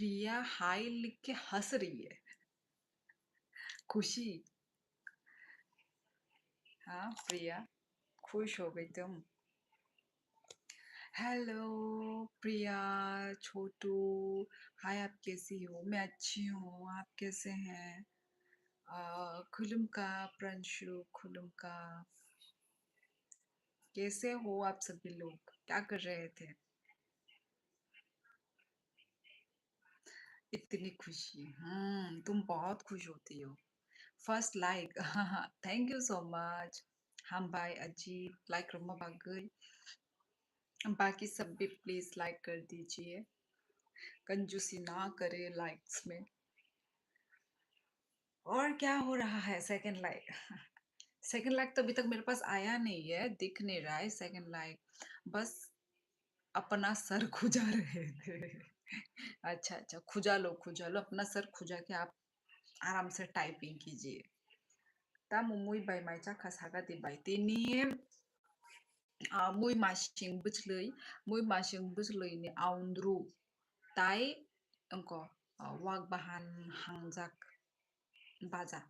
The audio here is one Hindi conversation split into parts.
प्रिया हाय लिख के हंस रही है। खुशी। हाँ प्रिया, खुश हो गई तुम। हेलो प्रिया, छोटू। हाय, आप कैसी हो? मैं अच्छी हूँ, आप कैसे हैं? खुलुम का प्रंशु, खुलुम का। कैसे हो आप सभी लोग? क्या कर रहे थे? इतनी खुशी। तुम बहुत खुश होती हो। First like. Thank you so much. हम भाई अजीत लाइक रम्मा बागई। बाकी सब भी प्लीज लाइक कर दीजिए। कंजूसी ना करे लाइक्स में। और क्या हो रहा है सेकंड लाइक? सेकंड लाइक तो अभी तक मेरे पास आया नहीं है, दिख नहीं रहा है सेकंड लाइक। बस अपना सर खुजा रहे थे। अच्छा अच्छा, खुजा लो अपना सर खुजा के आप आराम से टाइपिंग कीजिए। ता मुमुई बाय माइचा खसागा दी बाय तिनी मुई माशिंग बुचलई मुई माशिंग बुचलई ni aundru tai engko wag bahan hangjak baja.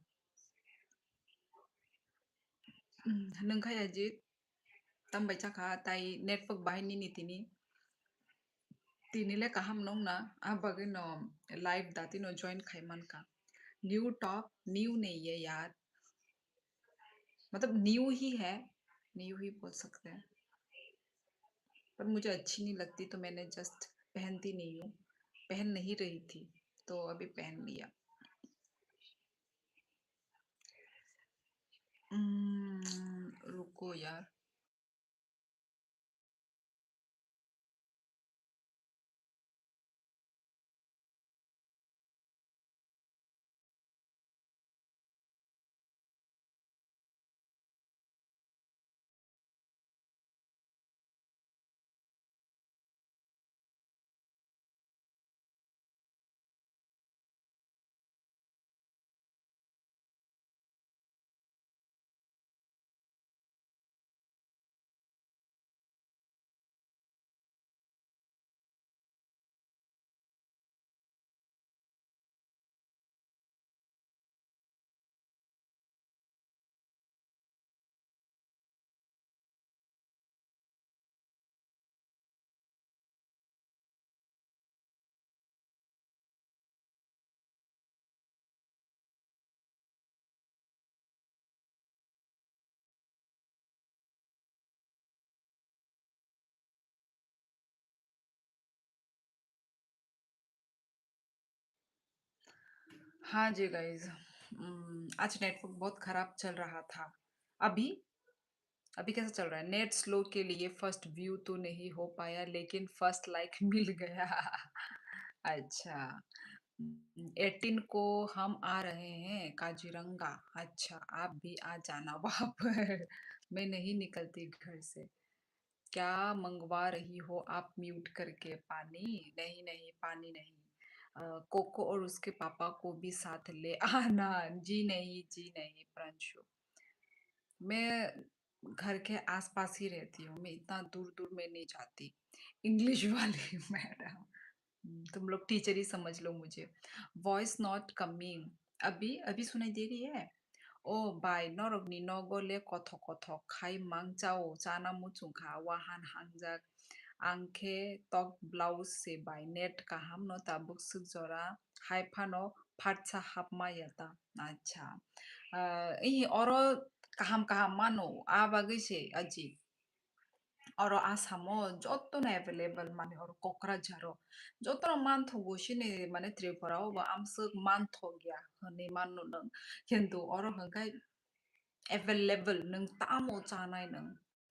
Nengkai ajit tambay chaka tai network bahay ni tini tinile kaham nong na abagin no live dati no join khayman का न्यू टॉप न्यू नहीं है यार, मतलब न्यू ही है, न्यू ही बोल सकते हैं। पर मुझे अच्छी नहीं लगती तो मैंने जस्ट पहनती नहीं हूँ, पहन नहीं रही थी तो अभी पहन लिया। रुको यार। हाँ जी गाइज, आज नेटवर्क बहुत खराब चल रहा था। अभी अभी कैसा चल रहा है? नेट स्लो के लिए फर्स्ट व्यू तो नहीं हो पाया लेकिन फर्स्ट लाइक मिल गया। अच्छा। 18 को हम आ रहे हैं काजीरंगा। अच्छा, आप भी आ जाना वहां पर। मैं नहीं निकलती घर से। क्या मंगवा रही हो आप म्यूट करके? पानी? नहीं नहीं, पानी नहीं। कोको और उसके पापा को भी साथ ले आना। जी नहीं, जी नहीं प्रांशु। मैं घर के आसपास ही रहती हूँ, मैं इतना दूर दूर में नहीं जाती। इंग्लिश वाली मैडम। तुम लोग टीचर ही समझ लो मुझे। Voice not coming. अभी अभी सुनाई दे रही है? ओ बाय नरकनी नगले कथ कथ खाई मांग चाओ चाना मुचुंखा वाहान हांगजाक आंखे टक ब्लाउज से बाय नेट काहाम न ताबुक सुजरा हाइफानो फाटसा हाप मायता। अच्छा। और kaham kaham mano abagise aji और आसामो जतनो एवेलेबल माने और कक्राझारो जतनो मानथगो सिने माने त्रिपुराव बा आमसो मानथगिया हने मानो नों खिन्थु और हंगाय एवेलेबल नों तामो जानाय नों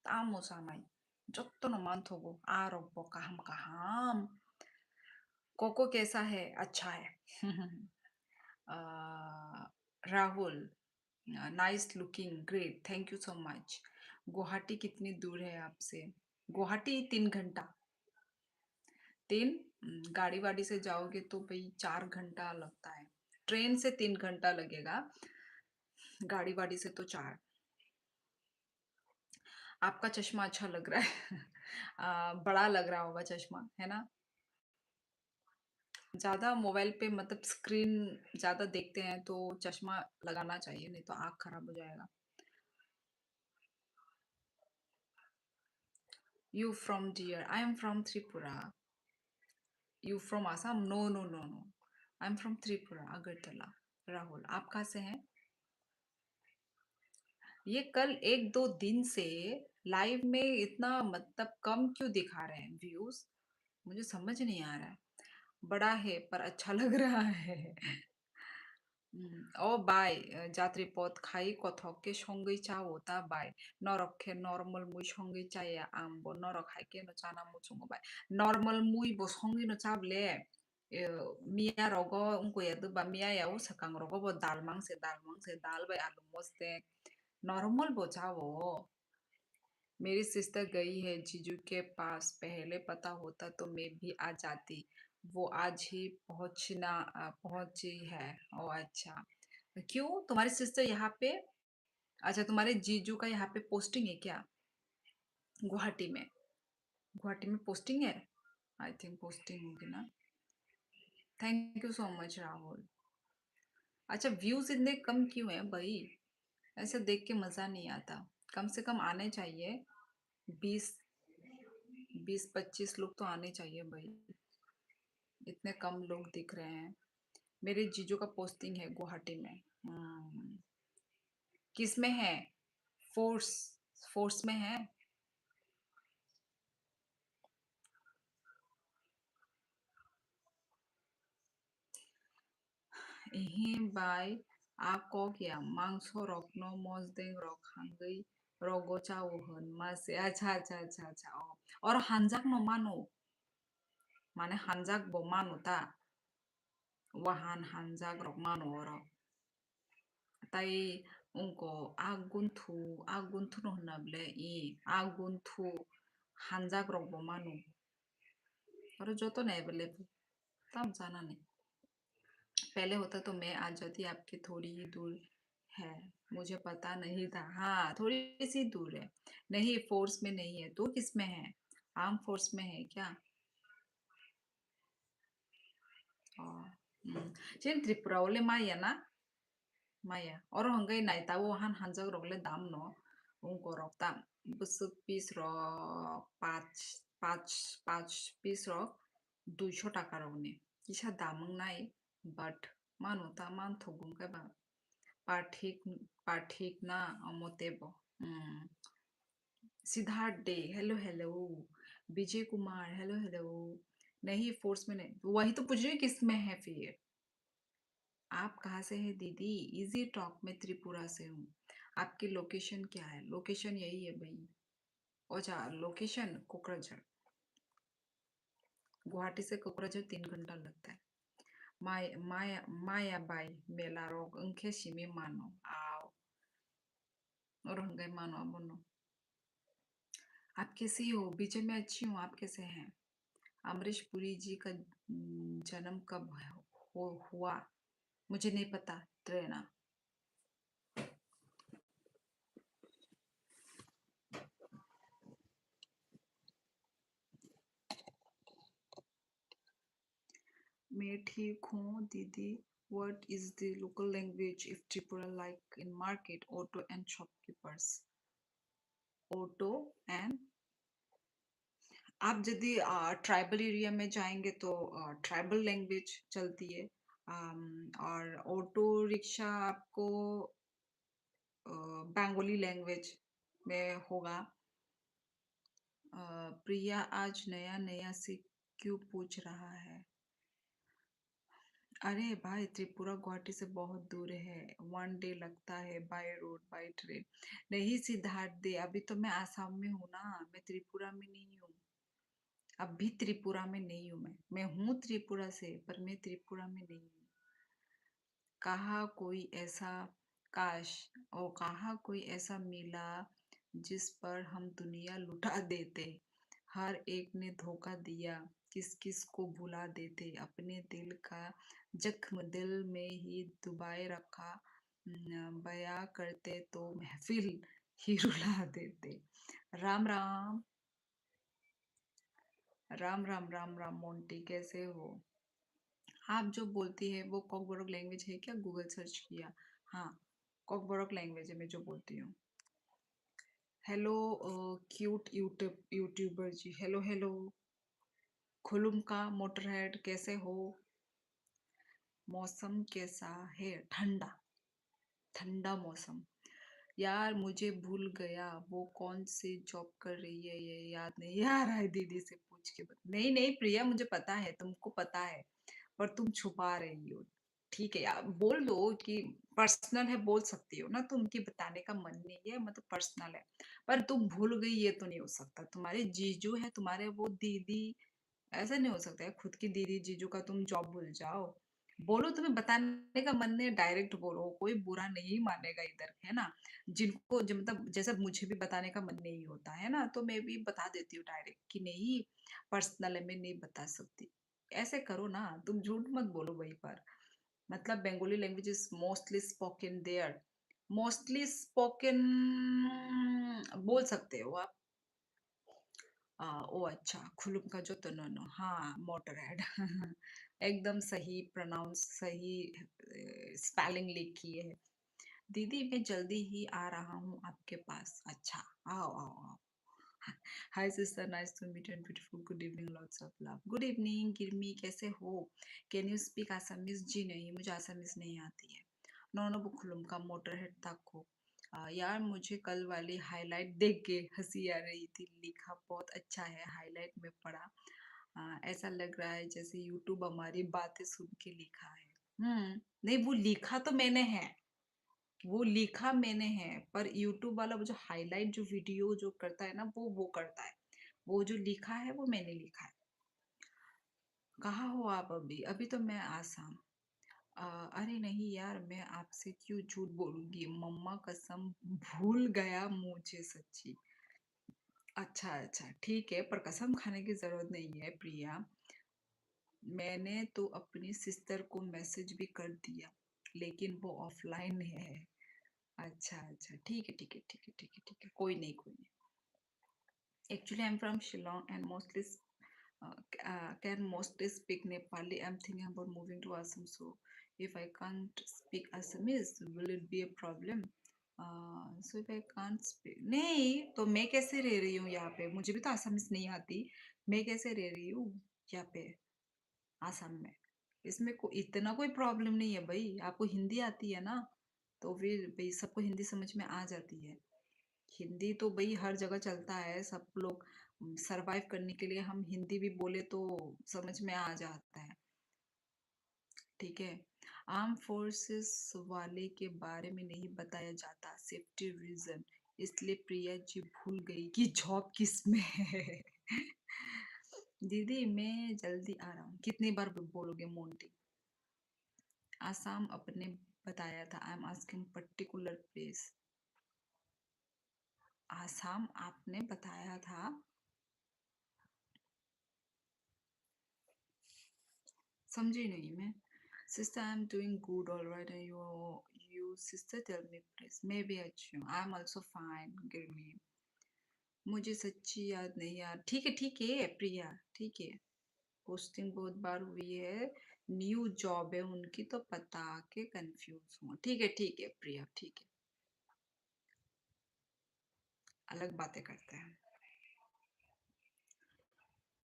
तामो जानाय जतनो मानथगो आरब काहाम काहाम। कोको कैसा है? अच्छा है। Rahul, nice looking great, thank you so much. Guwahati कितनी दूर है आपसे? गुवाहाटी 3 घंटा। तीन। गाड़ी वाड़ी से जाओगे तो भाई 4 घंटा लगता है। ट्रेन से 3 घंटा लगेगा, गाड़ी वाड़ी से तो 4। आपका चश्मा अच्छा लग रहा है। बड़ा लग रहा होगा चश्मा, है ना? ज़्यादा मोबाइल पे मतलब स्क्रीन ज़्यादा देखते हैं तो चश्मा लगाना चाहिए, नहीं तो आँख खराब हो जाएगा। You from dear? I am from Tripura. You from Assam? No, no, no, no. I'm from Tripura, Agartala. Rahul, आप कहाँ से हैं? ये कल 1-2 दिन से लाइव में इतना मतलब कम क्यों दिखा रहे हैं व्यूज? मुझे समझ नहीं आ रहा है। बड़ा है पर अच्छा लग रहा है। বাই যাত্রী পথ খাই কথকে সঙ্গেই চাও তা বাই নরক্ষে নরমাল মুই সঙ্গেই চাইয়া আমবো নরক হাইকে no chana muchungo bai normal mui bo songi no chable mia rogo unko ya ba mia ya usakang rogo bo dalmang se dal bai alu moste normal bo chao मेरी सिस्टर गई है जीजू के पास पहले पता होता तो मैं भी आ जाती वो आज ही पहुंची है ओ अच्छा क्यों तुम्हारी सिस्टर यहाँ पे अच्छा तुम्हारे जीजू का यहाँ पे पोस्टिंग है क्या गुवाहाटी में गुवाहाटी में पोस्टिंग है आई थिंक पोस्टिंग होगी ना thank you so much Rahul अच्छा व्यूज इतने कम क्यों है भाई ऐसे देख के मजा नहीं आता कम से कम आने चाहिए 20 20 25 लोग तो आने चाहिए भाई इतने कम लोग दिख रहे हैं मेरे जीजू का पोस्टिंग है गुवाहाटी में किस में है फोर्स फोर्स में है बाय आको क्या मांसो रखनो मजदें रख हांगई रगो चाओ हन मासे अच्छा अच्छा अच्छा अच्छा और हानजाक नो मानो माने हानजाक बो मानो ता wahan hanjak rok mano oro tai unko aguntu no honable i aguntu hanjak rok bo mano और जो तो अवेलेबल तब जाना नहीं पहले होता तो मैं आ जाती आपके थोड़ी ही दूर है मुझे पता नहीं था हाँ थोड़ी सी दूर है नहीं फोर्स में नहीं है तो किस में है आर्म फोर्स में है क्या जिन त्रिपुरा वाले माया ना माया और हंगे नाई तावो हान हांजक रोगले दाम नो उनको रोकता बस पीस रो पाँच पाँच पाँच पीस रो 200 টাকা রগনে কিসা দামং নাই বাট মানো তা মান থগুম কেবা पाठिक पाठिक ना अमोतेबो Siddharth day hello hello Vijay Kumar hello hello नहीं फोर्स में नहीं वही तो पूछ रही हूँ किस में है फिर आप कहाँ से हैं दीदी इजी टॉक में त्रिपुरा से हूँ आपकी लोकेशन क्या है लोकेशन यही है भाई अच्छा लोकेशन कोकराझार गुवाहाटी से कोकराझार 3 घंटा लगता है माया बाई मेला रोग अंखे सिमी मानो आओ और हंगे मानो abono आप कैसी हो बीजे में अच्छी हूँ आप कैसे हैं अमरीश पुरी जी का जन्म कब हुआ मुझे नहीं पता ट्रेना मैं ठीक हूँ दीदी what is the local language if Tripura like in market auto and shopkeepers auto and आप यदि ट्राइबल एरिया में जाएंगे तो ट्राइबल लैंग्वेज चलती है और ऑटो रिक्शा आपको बंगाली लैंग्वेज में होगा प्रिया आज नया नया से क्यों पूछ रहा है अरे भाई त्रिपुरा गुवाहाटी से बहुत दूर है 1 डे लगता है बाय रोड बाय ट्रेन नहीं सिद्धार्थ दे अभी तो मैं आसाम में हूँ ना मैं त्रिपुरा में नहीं हूँ अब भी त्रिपुरा में नहीं हूँ मैं हूँ त्रिपुरा से पर मैं त्रिपुरा में नहीं हूँ कहा कोई ऐसा काश और कहा कोई ऐसा मिला जिस पर हम दुनिया लुटा देते हर एक ने धोखा दिया किस किस को भुला देते अपने दिल का जख्म दिल में ही दबाए रखा बया करते तो महफिल ही रुला देते राम राम राम राम राम राम मोंटी कैसे हो आप जो बोलती है वो कॉकबोरोक लैंग्वेज है क्या? गूगल सर्च किया। हाँ, कॉकबोरोक लैंग्वेज है मैं जो बोलती हूँ। हेलो क्यूट यूट्यूबर जी, हेलो हेलो। खुलुम का मोटरहेड कैसे हो? मौसम कैसा है? ठंडा, ठंडा मौसम। यार मुझे भूल गया वो कौन सी जॉब कर रही है, ये याद नहीं आ रहा है, दीदी से पूछ के बता। नहीं नहीं प्रिया, मुझे पता है, तुमको पता है, पर तुम छुपा रही हो। ठीक है यार, बोल दो कि पर्सनल है, बोल सकती हो ना तुम, कि बताने का मन नहीं है, मतलब पर्सनल है। पर तुम भूल गई ये तो नहीं हो सकता, तुम्हारे जीजू है, तुम्हारे वो दीदी, ऐसा नहीं हो सकता है खुद की दीदी जीजू का तुम जॉब भूल जाओ। बोलो तुम्हें बताने का मन नहीं, डायरेक्ट बोलो, कोई बुरा नहीं मानेगा इधर, है ना। जिनको मतलब जैसा मुझे भी बताने का मन नहीं होता है ना, तो मैं भी बता देती हूँ डायरेक्ट कि नहीं, पर्सनल है, मैं नहीं बता सकती। ऐसे करो ना, तुम झूठ मत बोलो वहीं पर। मतलब Bengali language is mostly spoken there, mostly spoken बोल सकते हो आप। ओ अच्छा, खुलुम का जो तनोनो, हाँ मोटरहेड। एकदम सही प्रोनाउंस, सही स्पेलिंग लिखी है। दीदी मैं जल्दी ही आ रहा हूँ आपके पास। अच्छा, आओ आओ आओ। Hi sister, nice to meet and beautiful, good evening, lots of love. Good evening गिरमी, कैसे हो? Can you speak Assamese? जी नहीं, मुझे आसामीज नहीं आती है। नोनो बुखुलुम का मोटरहेड तक हो। यार मुझे कल वाली हाईलाइट देख के हंसी आ रही थी, लिखा बहुत अच्छा है, हाईलाइट में पढ़ा। ऐसा लग रहा है जैसे यूट्यूब हमारी बातें सुन के लिखा है। नहीं वो लिखा तो मैंने है, वो लिखा मैंने है, पर यूट्यूब वाला वो जो हाईलाइट जो वीडियो जो करता है ना, वो करता है। वो जो लिखा है वो मैंने लिखा है। कहाँ हो आप अभी? अभी तो मैं आसाम। अरे नहीं यार, मैं आपसे क्यों झूठ बोलूंगी, मम्मा कसम भूल गया मुझे सच्ची। अच्छा अच्छा ठीक है, पर कसम खाने की जरूरत नहीं है प्रिया। मैंने तो अपनी सिस्टर को मैसेज भी कर दिया, लेकिन वो ऑफलाइन है। अच्छा अच्छा ठीक है ठीक है ठीक है ठीक है ठीक है, कोई नहीं कोई नहीं। Actually, I'm from Shillong and mostly can mostly speak Nepali. I'm thinking about moving to Assam, so if I can't speak Assamese, will it be a problem? So if I can't speak, नहीं तो मैं कैसे रह रही हूँ यहाँ पे? मुझे भी तो आसामीज नहीं आती, मैं कैसे रह रही हूँ यहाँ पे आसाम में? इसमें इतना कोई प्रॉब्लम नहीं है भाई, आपको हिंदी आती है ना, तो फिर भाई सबको हिंदी समझ में आ जाती है। हिंदी तो भाई हर जगह चलता है, सब लोग सरवाइव करने के लिए हम हिंदी भी बोले तो समझ में आ जाता है। ठीक है। आर्म फोर्सेस वाले के बारे में नहीं बताया जाता, सेफ्टी रीजन, इसलिए प्रिया जी भूल गई कि जॉब किस में है। दीदी मैं जल्दी आ रहा हूँ, कितनी बार बोलोगे मोंटी? आसाम अपने बताया था, I am asking particular place. Assam आपने बताया था। समझी नहीं मैं। Sister I am doing good alright, you sister tell me please, मैं भी अच्छी हूँ, आई एम ऑल्सो फाइन गिरमी। मुझे सच्ची याद नहीं यार। ठीक है प्रिया, ठीक है। पोस्टिंग बहुत बार हुई है, न्यू जॉब है उनकी, तो पता के कंफ्यूज हूँ। ठीक है प्रिया, ठीक है। अलग बातें करते हैं।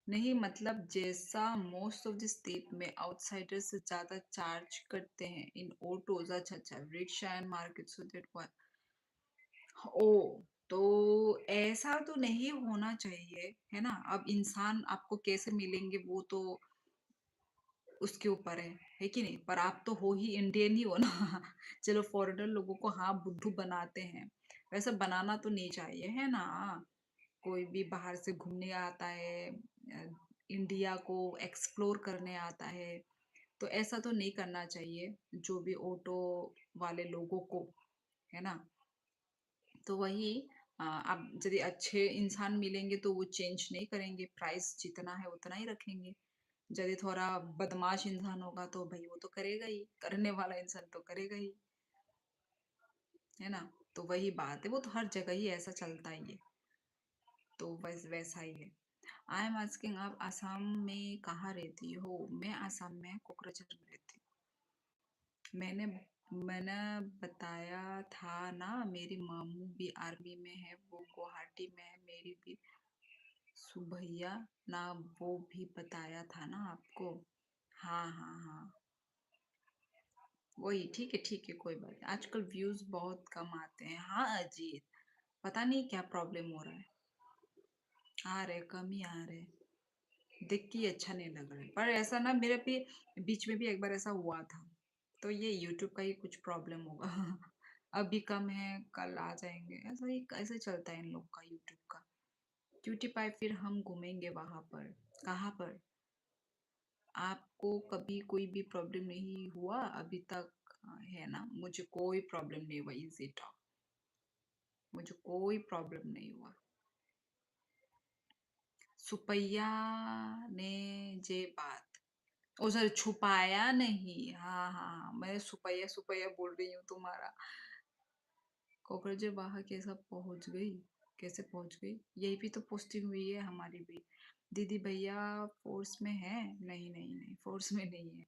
नहीं मतलब जैसा मोस्ट ऑफ द स्टेट में आउटसाइडर से ज्यादा चार्ज करते हैं इन ऑटोज, अच्छा अच्छा, rickshaw and market, so that. ओ, तो ऐसा तो नहीं होना चाहिए, है ना। अब इंसान आपको कैसे मिलेंगे वो तो उसके ऊपर है कि नहीं, पर आप तो हो ही इंडियन ही हो ना। चलो फॉरेनर लोगों को हाँ बुद्धू बनाते हैं, वैसे बनाना तो नहीं चाहिए, है ना। कोई भी बाहर से घूमने आता है, इंडिया को एक्सप्लोर करने आता है, तो ऐसा तो नहीं करना चाहिए जो भी ऑटो वाले लोगों को, है ना। तो वही, अब यदि अच्छे इंसान मिलेंगे तो वो चेंज नहीं करेंगे, प्राइस जितना है उतना ही रखेंगे। यदि थोड़ा बदमाश इंसान होगा तो भाई वो तो करेगा ही, करने वाला इंसान तो करेगा ही, है ना। तो वही बात है, वो तो हर जगह ही ऐसा चलता ही है, तो बस वैसा ही है। आई एम आस्किंग आप आसाम में कहाँ रहती हो? मैं आसाम में कोकराझार में रहती हूँ। मैंने बताया था ना मेरी मामू भी आर्मी में है, वो गुवाहाटी में है, मेरी भी सुभैया ना वो भी बताया था ना आपको। हाँ हाँ हाँ, वही ठीक है कोई बात नहीं। आजकल व्यूज बहुत कम आते हैं। हाँ अजीत, पता नहीं क्या प्रॉब्लम हो रहा है। आ रहे कम ही आ रहे, देख के ही अच्छा नहीं लग रहा है। पर ऐसा ना मेरे भी बीच में भी एक बार ऐसा हुआ था, तो ये यूट्यूब का ही कुछ प्रॉब्लम होगा। अभी कम है, कल आ जाएंगे, ऐसा ही ऐसे चलता है इन लोग का यूट्यूब का। क्यूटी पाई फिर हम घूमेंगे वहां पर। कहाँ पर? आपको कभी कोई भी प्रॉब्लम नहीं हुआ अभी तक? है ना, मुझे कोई प्रॉब्लम नहीं हुआ। इजी टॉक, मुझे कोई प्रॉब्लम नहीं हुआ। सुपैया ने जे बात, ओ सॉरी, छुपाया नहीं। हाँ हाँ हाँ, मैं सुपैया सुपैया बोल रही हूँ तुम्हारा। कॉकरोचें वहां कैसा पहुंच गई? कैसे पहुंच गई? यही भी तो पोस्टिंग हुई है हमारी भी। दीदी भैया फोर्स में है? नहीं नहीं नहीं, फोर्स में नहीं है।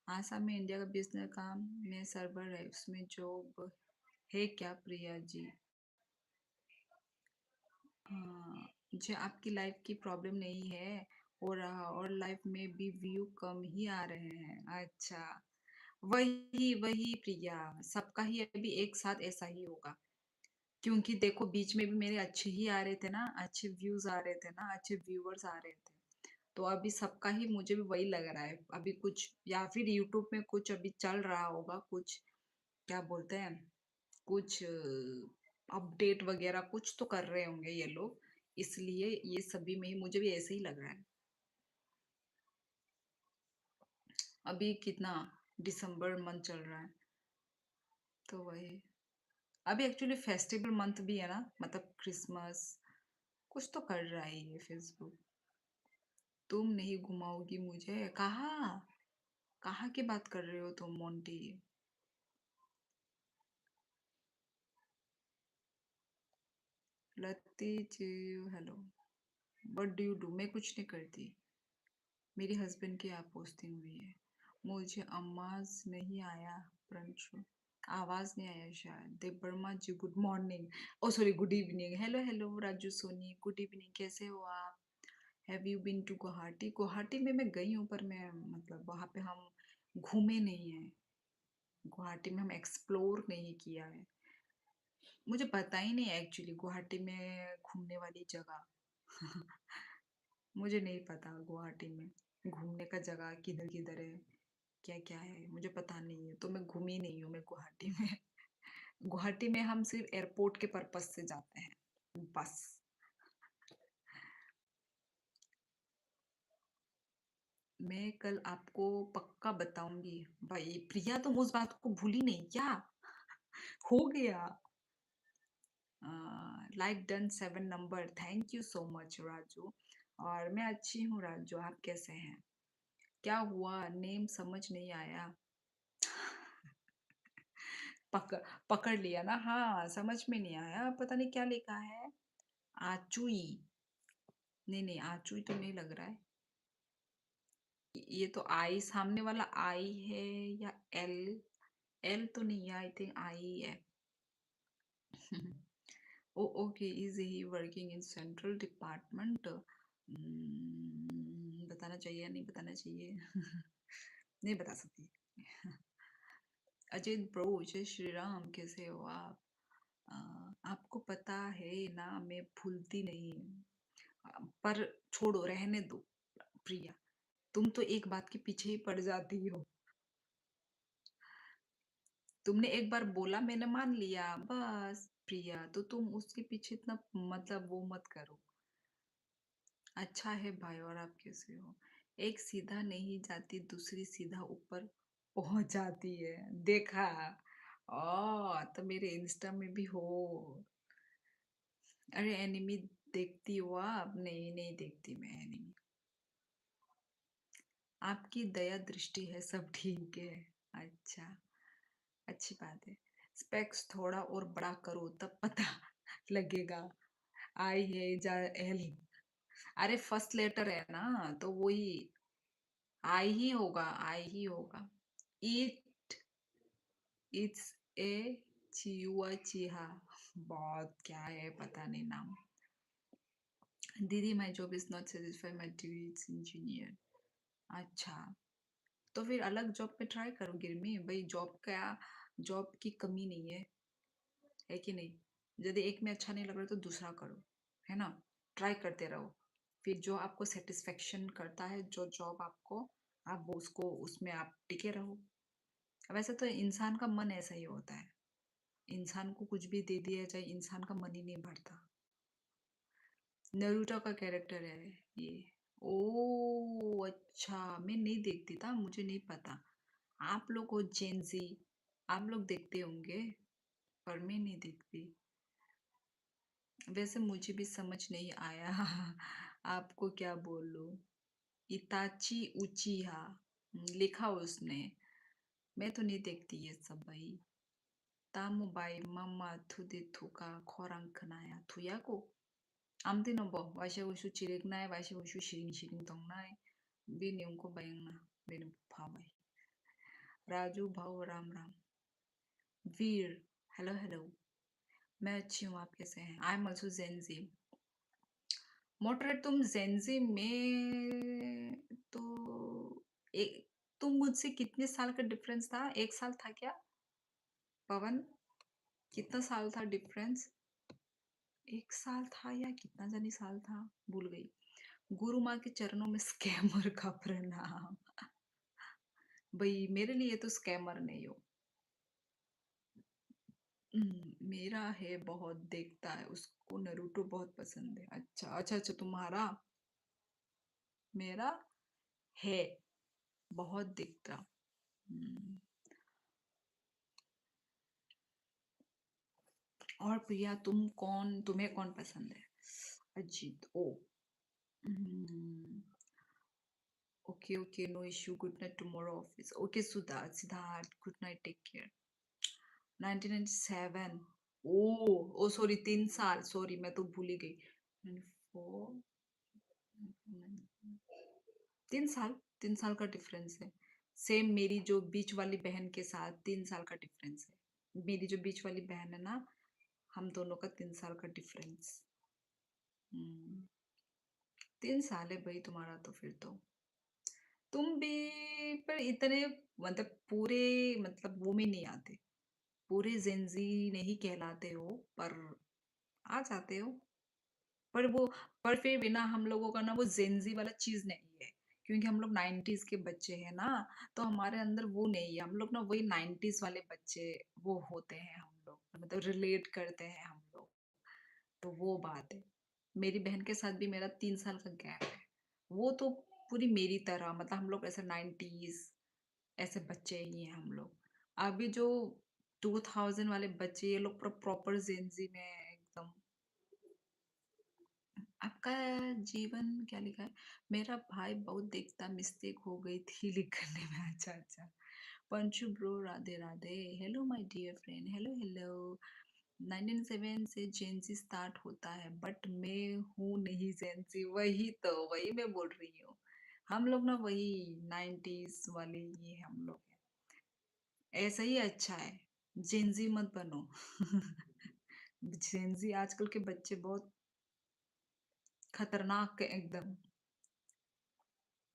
आसाम में इंडिया का बिजनेस काम में सर्वर है, उसमें जॉब है क्या प्रिया जी? हाँ, मुझे आपकी लाइफ की प्रॉब्लम नहीं है, हो रहा और लाइफ में भी व्यू कम ही आ रहे हैं। अच्छा, वही वही प्रिया, सबका ही अभी एक साथ ऐसा ही होगा। क्योंकि देखो बीच में भी मेरे अच्छे ही आ रहे थे ना, अच्छे व्यूज आ रहे थे ना, अच्छे व्यूवर्स आ रहे थे। तो अभी सबका ही मुझे भी वही लग रहा है अभी कुछ, या फिर यूट्यूब में कुछ अभी चल रहा होगा कुछ, क्या बोलते हैं, कुछ अपडेट वगैरह कुछ तो कर रहे होंगे ये लोग, इसलिए ये सभी में ही मुझे भी ऐसे ही लग रहा है। अभी कितना, दिसंबर मंथ चल रहा है, तो वही। अभी एक्चुअली फेस्टिवल मंथ भी है ना, मतलब क्रिसमस, कुछ तो कर रहा है ये फेसबुक। तुम नहीं घुमाओगी मुझे? कहाँ? कहाँ की बात कर रहे हो तुम Monty? Lati ji, hello. What do you do? मैं कुछ नहीं करती। मेरी हस्बैंड की आप पोस्टिंग हुई है। मुझे आवाज नहीं आया, प्रंशु। आवाज नहीं आया शायद। Dev Verma ji good morning, oh sorry good evening. Hello hello Raju Soni, good evening, कैसे हो आप? Have you been to Guwahati? Guwahati में मैं गई हूँ, पर मैं मतलब वहाँ पे हम घूमे नहीं है। गुवाहाटी में हम एक्सप्लोर नहीं किया है। मुझे पता ही नहीं एक्चुअली गुवाहाटी में घूमने वाली जगह। मुझे नहीं पता गुवाहाटी में घूमने का जगह किधर किधर है, क्या क्या है, मुझे पता नहीं है, तो मैं घूमी नहीं हूँ मैं गुवाहाटी में। गुवाहाटी में हम सिर्फ एयरपोर्ट के पर्पस से जाते हैं बस। मैं कल आपको पक्का बताऊंगी। भाई प्रिया, तुम उस बात को भूली नहीं क्या? हो गया। Like done 7 number, thank you so much Raju. और मैं अच्छी हूँ राजू, आप कैसे हैं? क्या हुआ, नेम समझ नहीं आया? पकड़ पकड़ लिया ना, हाँ समझ में नहीं आया, पता नहीं क्या लिखा है। आचुई? नहीं नहीं, आचुई तो नहीं लग रहा है। ये तो आई, सामने वाला आई है या एल? एल तो नहीं है, आई थिंक आई है। Oh okay, is he working in central department? बताना चाहिए या नहीं बताना चाहिए? नहीं बता सकती। अजय ब्रो, जय श्री राम, कैसे हो आप? आपको पता है ना मैं भूलती नहीं। पर छोड़ो, रहने दो प्रिया। तुम तो एक बात के पीछे ही पड़ जाती हो। तुमने एक बार बोला, मैंने मान लिया बस प्रिया, तो तुम उसके पीछे इतना मतलब वो मत करो। अच्छा है भाई, और आप कैसे हो? एक सीधा नहीं जाती, दूसरी सीधा ऊपर पहुंच जाती है। देखा? ओ तो मेरे इंस्टा में भी हो। अरे एनिमी देखती हो आप? नहीं नहीं देखती मैं एनिमी। आपकी दया दृष्टि है, सब ठीक है। अच्छा, अच्छी बात है। स्पेक्स थोड़ा और बड़ा करो तब पता लगेगा। आई है जा एल। अरे फर्स्ट लेटर है ना, तो वही आई ही होगा, आई ही होगा। इट इट्स ए चिहुआ चिहा। बहुत क्या है पता नहीं नाम। दीदी my job is not satisfy my degree engineer. अच्छा, तो फिर अलग जॉब पे ट्राई करो गिरमी भाई। जॉब की कमी नहीं है कि नहीं? यदि एक में अच्छा नहीं लग रहा तो दूसरा करो, है ना? ट्राई करते रहो। फिर जो आपको सेटिस्फेक्शन करता है, जो जॉब आपको, आप वो उसको उसमें आप टिके रहो। वैसे तो इंसान का मन ऐसा ही होता है, इंसान को कुछ भी दे दिया जाए इंसान का मन ही नहीं भरता। नरूटो का कैरेक्टर है ये। ओ अच्छा, मैं नहीं देखती था, मुझे नहीं पता। आप लोग हो जेंजी, आप लोग देखते होंगे, पर मैं नहीं देखती। वैसे मुझे भी समझ नहीं आया। आपको क्या बोलूं? इताची उचिहा लिखा उसने। मैं तो नहीं देखती ये सब भाई। तामु बाई मामा थुदे थुका खोरंग खनाया थुयाको। आमते नंबो वाशे उसु चिरेक नाय वाशे उसु शिरिंग शिरिंग तोंग नाय। बेनि उनको बायंगना बेनि भावै। राजू भाव राम राम। वीर हेलो हेलो। मैं अच्छी हूँ, आप कैसे हैं? आई एम ऑल्सो जेंजी। मोटरेट तुम जेंजी में तो एक, तुम मुझसे कितने साल का डिफरेंस था? एक साल था क्या पवन? कितना साल था डिफरेंस? एक साल था या कितना जानी साल था, भूल गई। गुरु माँ के चरणों में स्कैमर का प्रणाम। भाई मेरे लिए तो स्कैमर नहीं हो। मेरा है बहुत देखता है, उसको नरूटो बहुत पसंद है। अच्छा अच्छा अच्छा, तुम्हारा? मेरा है बहुत दिखता। हम्म, और प्रिया तुम्हें कौन पसंद है? Ajit oh. Hmm, okay okay, no issue, good night, tomorrow office. Okay Sudha Siddharth, good night, take care. 1997। Oh oh sorry, 3 साल, सॉरी मैं तो भूल ही गई। 94, 3 साल, 3 साल का डिफरेंस है। सेम मेरी जो बीच वाली बहन के साथ 3 साल का डिफरेंस है। मेरी जो बीच वाली बहन है ना, हम दोनों का 3 साल का डिफरेंस। हम्म, 3 साल है भाई तुम्हारा तो, फिर तो तुम भी, पर इतने मतलब पूरे, मतलब वो में नहीं आते, पूरे जेंजी नहीं कहलाते हो, पर आ जाते हो। पर वो, पर फिर भी ना हम लोगों का ना वो जेंजी वाला चीज नहीं है, क्योंकि हम लोग 90s के बच्चे हैं ना, तो हमारे अंदर वो नहीं है। हम लोग ना वही 90s वाले बच्चे वो होते हैं हम लोग, मतलब रिलेट करते हैं हम लोग। तो वो बात है। मेरी बहन के साथ भी मेरा 3 साल का गैप है। वो तो पूरी मेरी तरह, मतलब हम लोग ऐसे 90s ऐसे बच्चे ही हैं हम लोग। अभी जो 2000 वाले बच्चे, ये लोग प्रॉपर जेंजी में हैं एकदम। आपका जीवन क्या लिखा है? मेरा भाई बहुत देखता, मिस्टेक हो गई थी लिखने में। अच्छा अच्छा। Panchu bro, Radhe Radhe. Hello my dear friend, hello hello. 1997 से जेंजी स्टार्ट होता है, बट मैं हूँ नहीं जेंजी। वही तो, वही मैं बोल रही हूँ। हम लोग ना वही 90s वाले ही हम लोग हैं। ऐसा ही अच्छा है, जेंजी मत बनो। जेंजी आजकल के बच्चे बहुत खतरनाक है एकदम।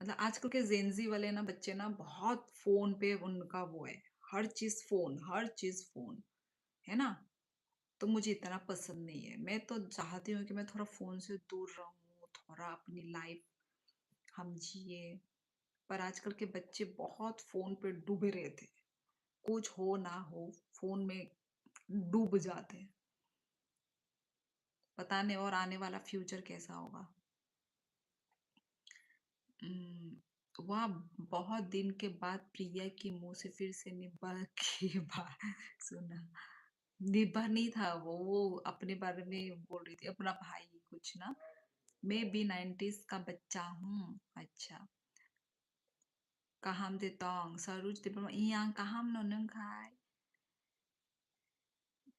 मतलब आजकल के जेंजी वाले ना बच्चे ना बहुत फोन पे उनका वो है। हर चीज फोन, हर चीज फोन, है ना? तो मुझे इतना पसंद नहीं है। मैं तो चाहती हूँ कि मैं थोड़ा फोन से दूर रहूँ, थोड़ा अपनी लाइफ हम जिए। पर आजकल के बच्चे बहुत फोन पे डूबे रहते हैं, कुछ हो ना हो फोन में डूब जाते हैं। पता नहीं और आने वाला फ्यूचर कैसा होगा। वह बहुत दिन के बाद प्रिया की मुंह से फिर से निब्बा की बात सुना। निब्बा नहीं था वो अपने बारे में बोल रही थी, अपना भाई कुछ ना। मैं भी 90s का बच्चा हूँ। अच्छा। कहम दे तोंग सरुज दे यहाँ कहम नो नंग खाई।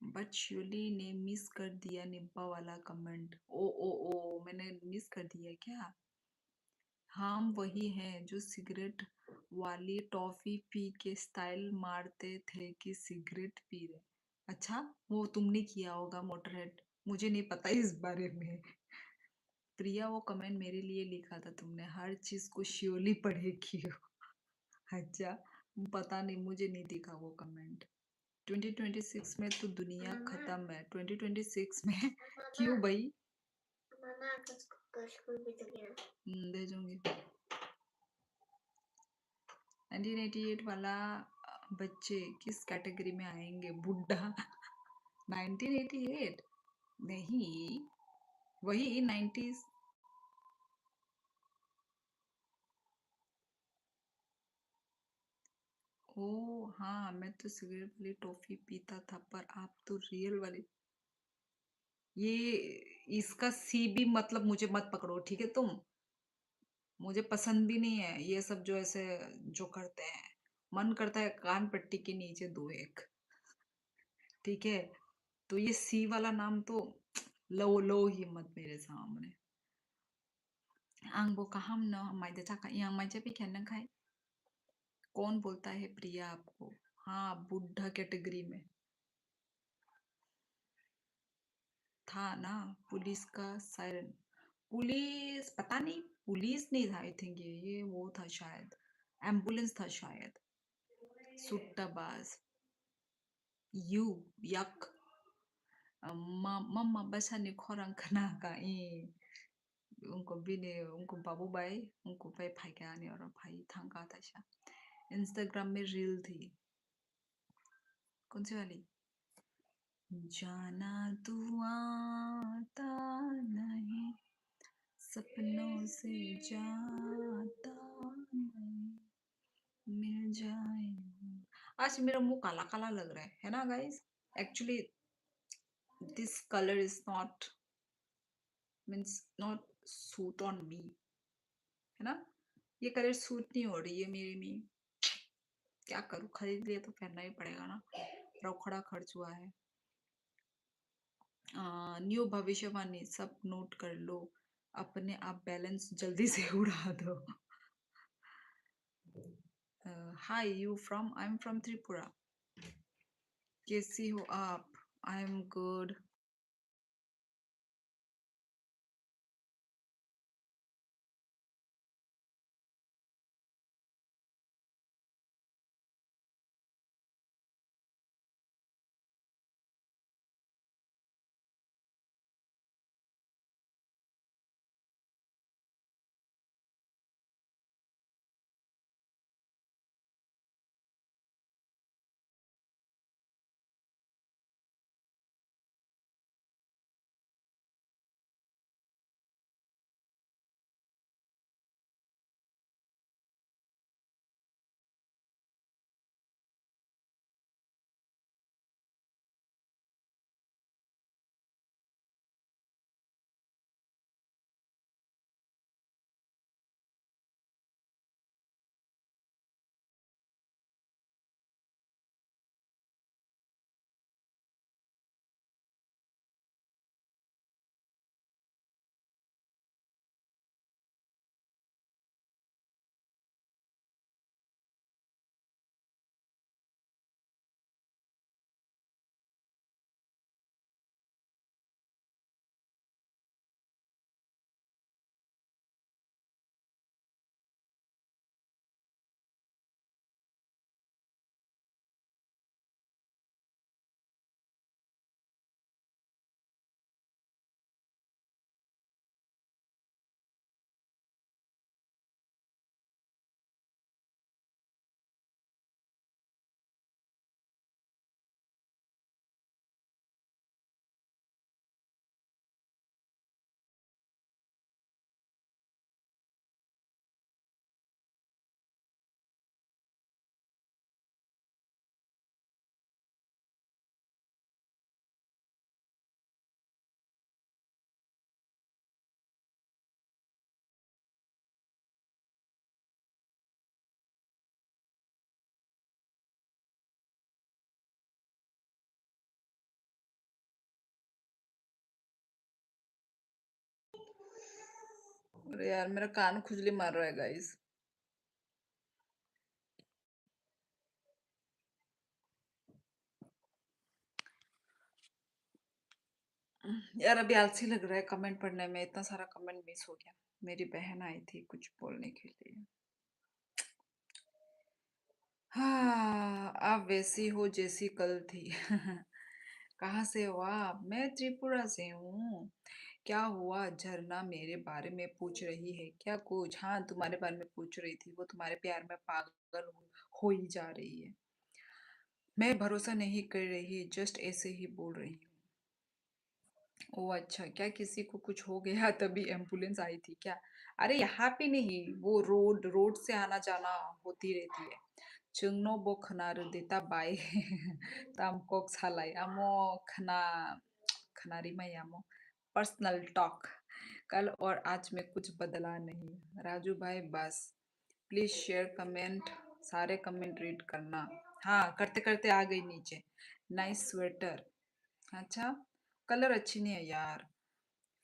बट श्योरली ने मिस कर दिया निब्बा वाला कमेंट। ओ ओ ओ, मैंने मिस कर दिया क्या? हम वही हैं जो सिगरेट वाली टॉफी पी के स्टाइल मारते थे कि सिगरेट पी रहे। अच्छा, वो तुमने किया होगा मोटरहेड, मुझे नहीं पता इस बारे में। प्रिया, वो कमेंट मेरे लिए लिखा था तुमने, हर चीज को श्योरली पढ़ेगी हो। अच्छा, पता नहीं, मुझे नहीं दिखा वो कमेंट। 2026 में तो दुनिया खत्म है। 2026 में क्यों भाई? भेजूंगी। 1988 वाला बच्चे किस कैटेगरी में आएंगे? बुढ़ा। 1988 नहीं, वही 90s। ओ हाँ, मैं तो सिगरेट वाली टॉफी पीता था, पर आप तो रियल वाली। ये इसका सी भी मतलब मुझे मत पकड़ो, ठीक है तुम? मुझे पसंद भी नहीं है ये सब जो ऐसे जो करते हैं। मन करता है कान पट्टी के नीचे दो एक। ठीक है, तो ये सी वाला नाम तो लो लो ही मत मेरे सामने। आंगबो का हम न माइदे चाका yang माइजे भी कहना खाए। कौन बोलता है प्रिया आपको? हाँ, बुढ़ा कैटेगरी में था ना। पुलिस का सायरन। पुलिस पता नहीं, पुलिस नहीं था। आई थिंक ये वो था शायद, एम्बुलेंस था शायद। सुट्टाबाज। यू, यक। mama basa ni korang kena ka उनको भी ने उनको बाबू भाई उनको भाई भाई क्या नहीं, और भाई थंका था शायद। इंस्टाग्राम में रील थी। कौन सी वाली? जाना तू आता नहीं, सपनों से जाता नहीं, मिल जाए। आज मेरा मुंह काला काला लग रहा है ना guys? Actually this colour is not, means not suit on me, है ना? ये कलर सूट नहीं हो रही है मेरे में। क्या करूँ, खरीद लिया तो पहनना ही पड़ेगा ना, रोकड़ा खर्च हुआ है। न्यू भविष्यवाणी सब नोट कर लो, अपने आप बैलेंस जल्दी से उड़ा दो। Hi, you from? I am from Tripura. कैसी हो आप? I am good. अरे यार मेरा कान खुजली मार रहा है गाइस। यार अभी आलसी लग रहा है कमेंट पढ़ने में, इतना सारा कमेंट मिस हो गया। मेरी बहन आई थी कुछ बोलने के लिए। हाँ, आप वैसी हो जैसी कल थी। कहाँ से हो आप? मैं त्रिपुरा से हूँ। क्या हुआ? झरना मेरे बारे में पूछ रही है क्या कुछ? हाँ, तुम्हारे बारे में पूछ रही थी। वो तुम्हारे प्यार में पागल हो ही जा रही है। मैं भरोसा नहीं कर रही, जस्ट ऐसे ही बोल रही हूँ। ओह अच्छा, क्या किसी को कुछ हो गया तभी एम्बुलेंस आई थी क्या? अरे यहाँ पे नहीं, वो रोड रोड से आना जाना होती रहती है। Chungno खनार देता बाय tamkok salay amo खना खनारी में आमो पर्सनल टॉक। कल और आज में कुछ बदला नहीं। राजू भाई बस प्लीज शेयर कमेंट, सारे कमेंट रीड करना। हाँ, करते करते आ गई नीचे। Nice sweater. अच्छा, कलर अच्छी नहीं है यार।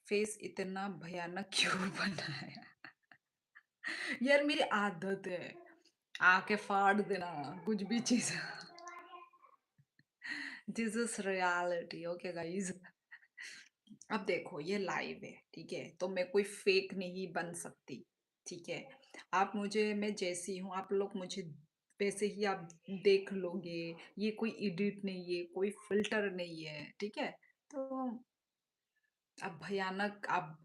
फेस इतना भयानक क्यों बनाया? यार मेरी आदत है आके फाड़ देना कुछ भी चीज। This is reality, okay guys. अब देखो ये लाइव है, ठीक है, तो मैं कोई फेक नहीं बन सकती। ठीक है, आप मुझे, मैं जैसी हूँ आप लोग मुझे वैसे ही आप देख लोगे। ये कोई एडिट नहीं है, कोई फिल्टर नहीं है, ठीक है। तो अब भयानक आप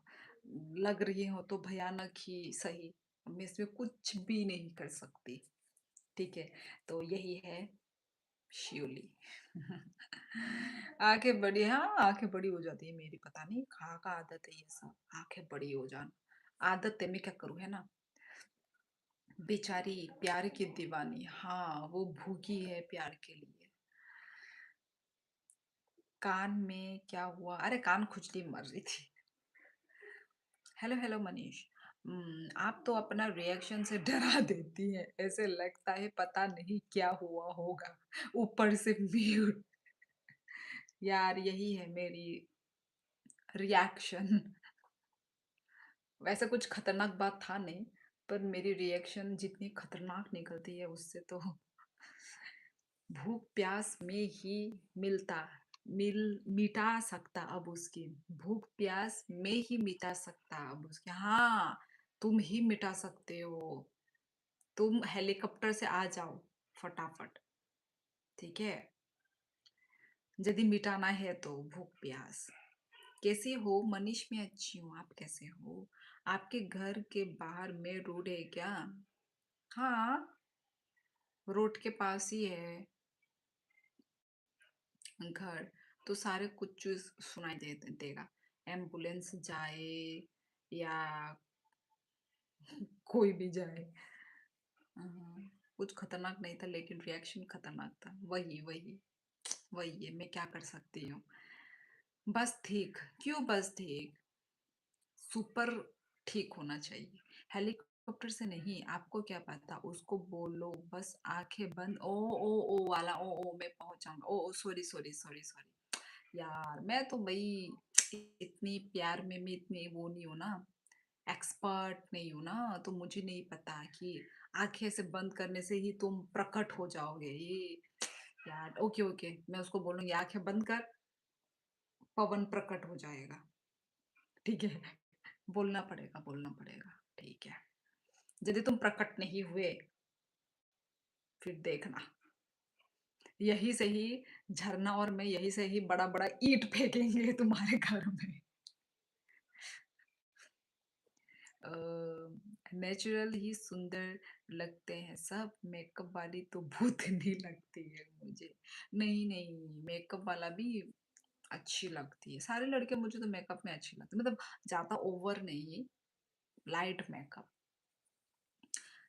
लग रही हो तो भयानक ही सही। मैं इसमें कुछ भी नहीं कर सकती। ठीक है, तो यही है शियोली। आंखें बड़ी, हाँ आंखें बड़ी हो जाती है मेरी, पता नहीं कहाँ का आदत है ये सब, आंखें बड़ी हो जाना। आदत है, मैं क्या करूँ, है ना। बेचारी प्यार की दीवानी, हाँ वो भूखी है प्यार के लिए। कान में क्या हुआ? अरे कान खुजली मर रही थी। Hello hello Manish. आप तो अपना रिएक्शन से डरा देती हैं, ऐसे लगता है पता नहीं क्या हुआ होगा। ऊपर से म्यूट। यार यही है मेरी रिएक्शन। वैसे कुछ खतरनाक बात था नहीं, पर मेरी रिएक्शन जितनी खतरनाक निकलती है उससे तो भूख प्यास में ही मिलता मिल मिटा सकता अब उसकी। भूख प्यास में ही मिटा सकता अब उसकी। हाँ, तुम ही मिटा सकते हो। तुम हेलीकॉप्टर से आ जाओ फटाफट। ठीक है, यदि मिटाना है तो भूख प्यास। कैसी हो मनीष? मैं अच्छी हूँ, आप कैसे हो? आपके घर के बाहर में रोड है क्या? हाँ, रोड के पास ही है घर। तो सारे कुछ चीज सुनाई देगा। एम्बुलेंस जाए या कोई भी जाए। कुछ खतरनाक नहीं था लेकिन रिएक्शन खतरनाक था। वही वही वही है, मैं क्या कर सकती हूँ। बस ठीक, क्यों बस ठीक? सुपर ठीक होना चाहिए। हेलीकॉप्टर से नहीं, आपको क्या पता, उसको बोलो बस आंखें बंद। ओ ओ ओ वाला ओ ओ मैं पहुंच जाऊंगा। ओ oh sorry sorry sorry sorry. यार मैं तो भाई इतनी प्यार में मैं इतनी वो नहीं हूँ ना, एक्सपर्ट नहीं हूँ ना, तो मुझे नहीं पता कि आंखें से बंद करने से ही तुम प्रकट हो जाओगे ये। यार ओके ओके, मैं उसको बोलूंगी आंखें बंद कर, पवन प्रकट हो जाएगा। ठीक है, बोलना पड़ेगा बोलना पड़ेगा। ठीक है, यदि तुम प्रकट नहीं हुए फिर देखना, यही से ही झरना और मैं यही से ही बड़ा बड़ा ईंट फेंकेंगे तुम्हारे घर में। नेचुरल ही सुंदर लगते हैं सब, मेकअप वाली तो भूतनी लगती है मुझे। नहीं नहीं, मेकअप वाला भी अच्छी लगती है। सारे लड़के मुझे तो मेकअप में अच्छी लगती है, मतलब ज्यादा ओवर नहीं, लाइट मेकअप।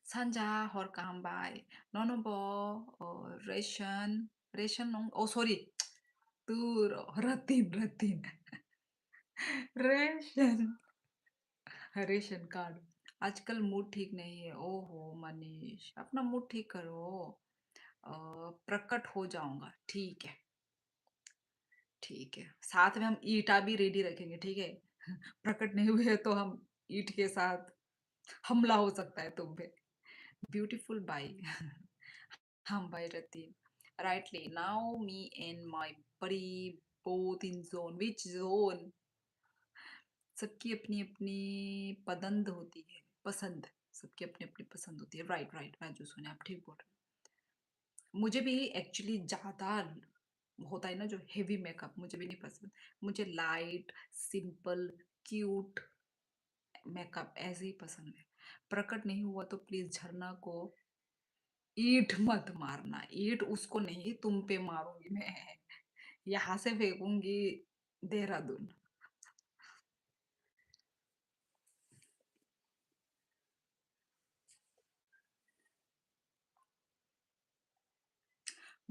산자 헐까한바이 너너버 रेशन ओ सॉरी, तू रतीन रतीन रेशन रेशन कार्ड। आजकल मूड ठीक नहीं है। ओहो मनीष, अपना मूड ठीक करो। प्रकट हो जाऊंगा, ठीक है। ठीक है, साथ में हम ईटा भी रेडी रखेंगे, ठीक है। प्रकट नहीं हुए तो हम ईंट के साथ हमला हो सकता है तुम पे। Beautiful by. हम by रतीन। Rightly, now me and my buddy both in zone. Which zone? सबकी अपनी अपनी पसंद होती है। पसंद। सबकी अपनी अपनी पसंद होती है। राइट राइट राजू सोने आप ठीक बोल रहे हो। मुझे भी एक्चुअली ज्यादा होता है ना जो हेवी मेकअप मुझे भी नहीं पसंद। मुझे लाइट सिंपल क्यूट मेकअप ऐसे ही पसंद है। प्रकट नहीं हुआ तो प्लीज झरना को ईंट मत मारना। ईंट उसको नहीं तुम पे मारूंगी मैं। यहाँ से फेंकूंगी देहरादून।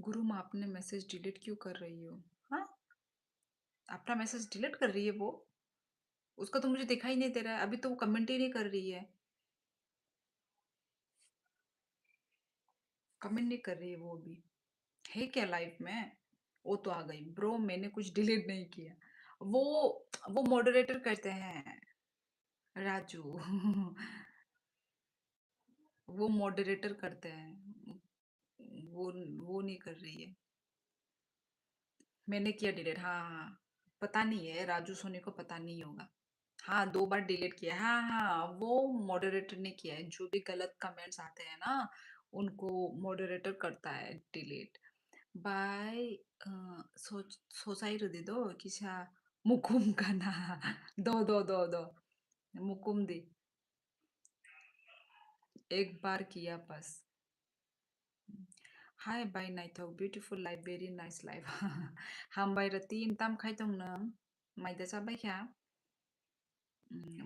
गुरु माँ आपने मैसेज डिलीट क्यों कर रही हो? हाँ, अपना मैसेज डिलीट कर रही है वो। उसका तो मुझे दिखाई नहीं दे रहा है, अभी तो वो कमेंट ही नहीं कर रही है। कमेंट नहीं कर रही है वो अभी। है क्या लाइफ में? वो तो आ गई ब्रो, मैंने कुछ डिलीट नहीं किया। वो वो मॉडरेटर करते हैं राजू। वो मॉडरेटर करते हैं। वो वो नहीं कर रही है। मैंने किया डिलीट, हाँ हाँ। पता नहीं है, राजू सोनी को पता नहीं होगा। हाँ 2 बार डिलीट किया, हाँ हाँ वो मॉडरेटर ने किया है। जो भी गलत कमेंट्स आते हैं ना उनको मॉडरेटर करता है डिलीट। बाय सोसाइटी दे दो किसा मुकुम का ना। दो मुकुम दी। एक बार किया बस। Hi bye night beautiful life very nice life. हम बाय रतीन तम खाई तुम न माइदा चाबाई क्या?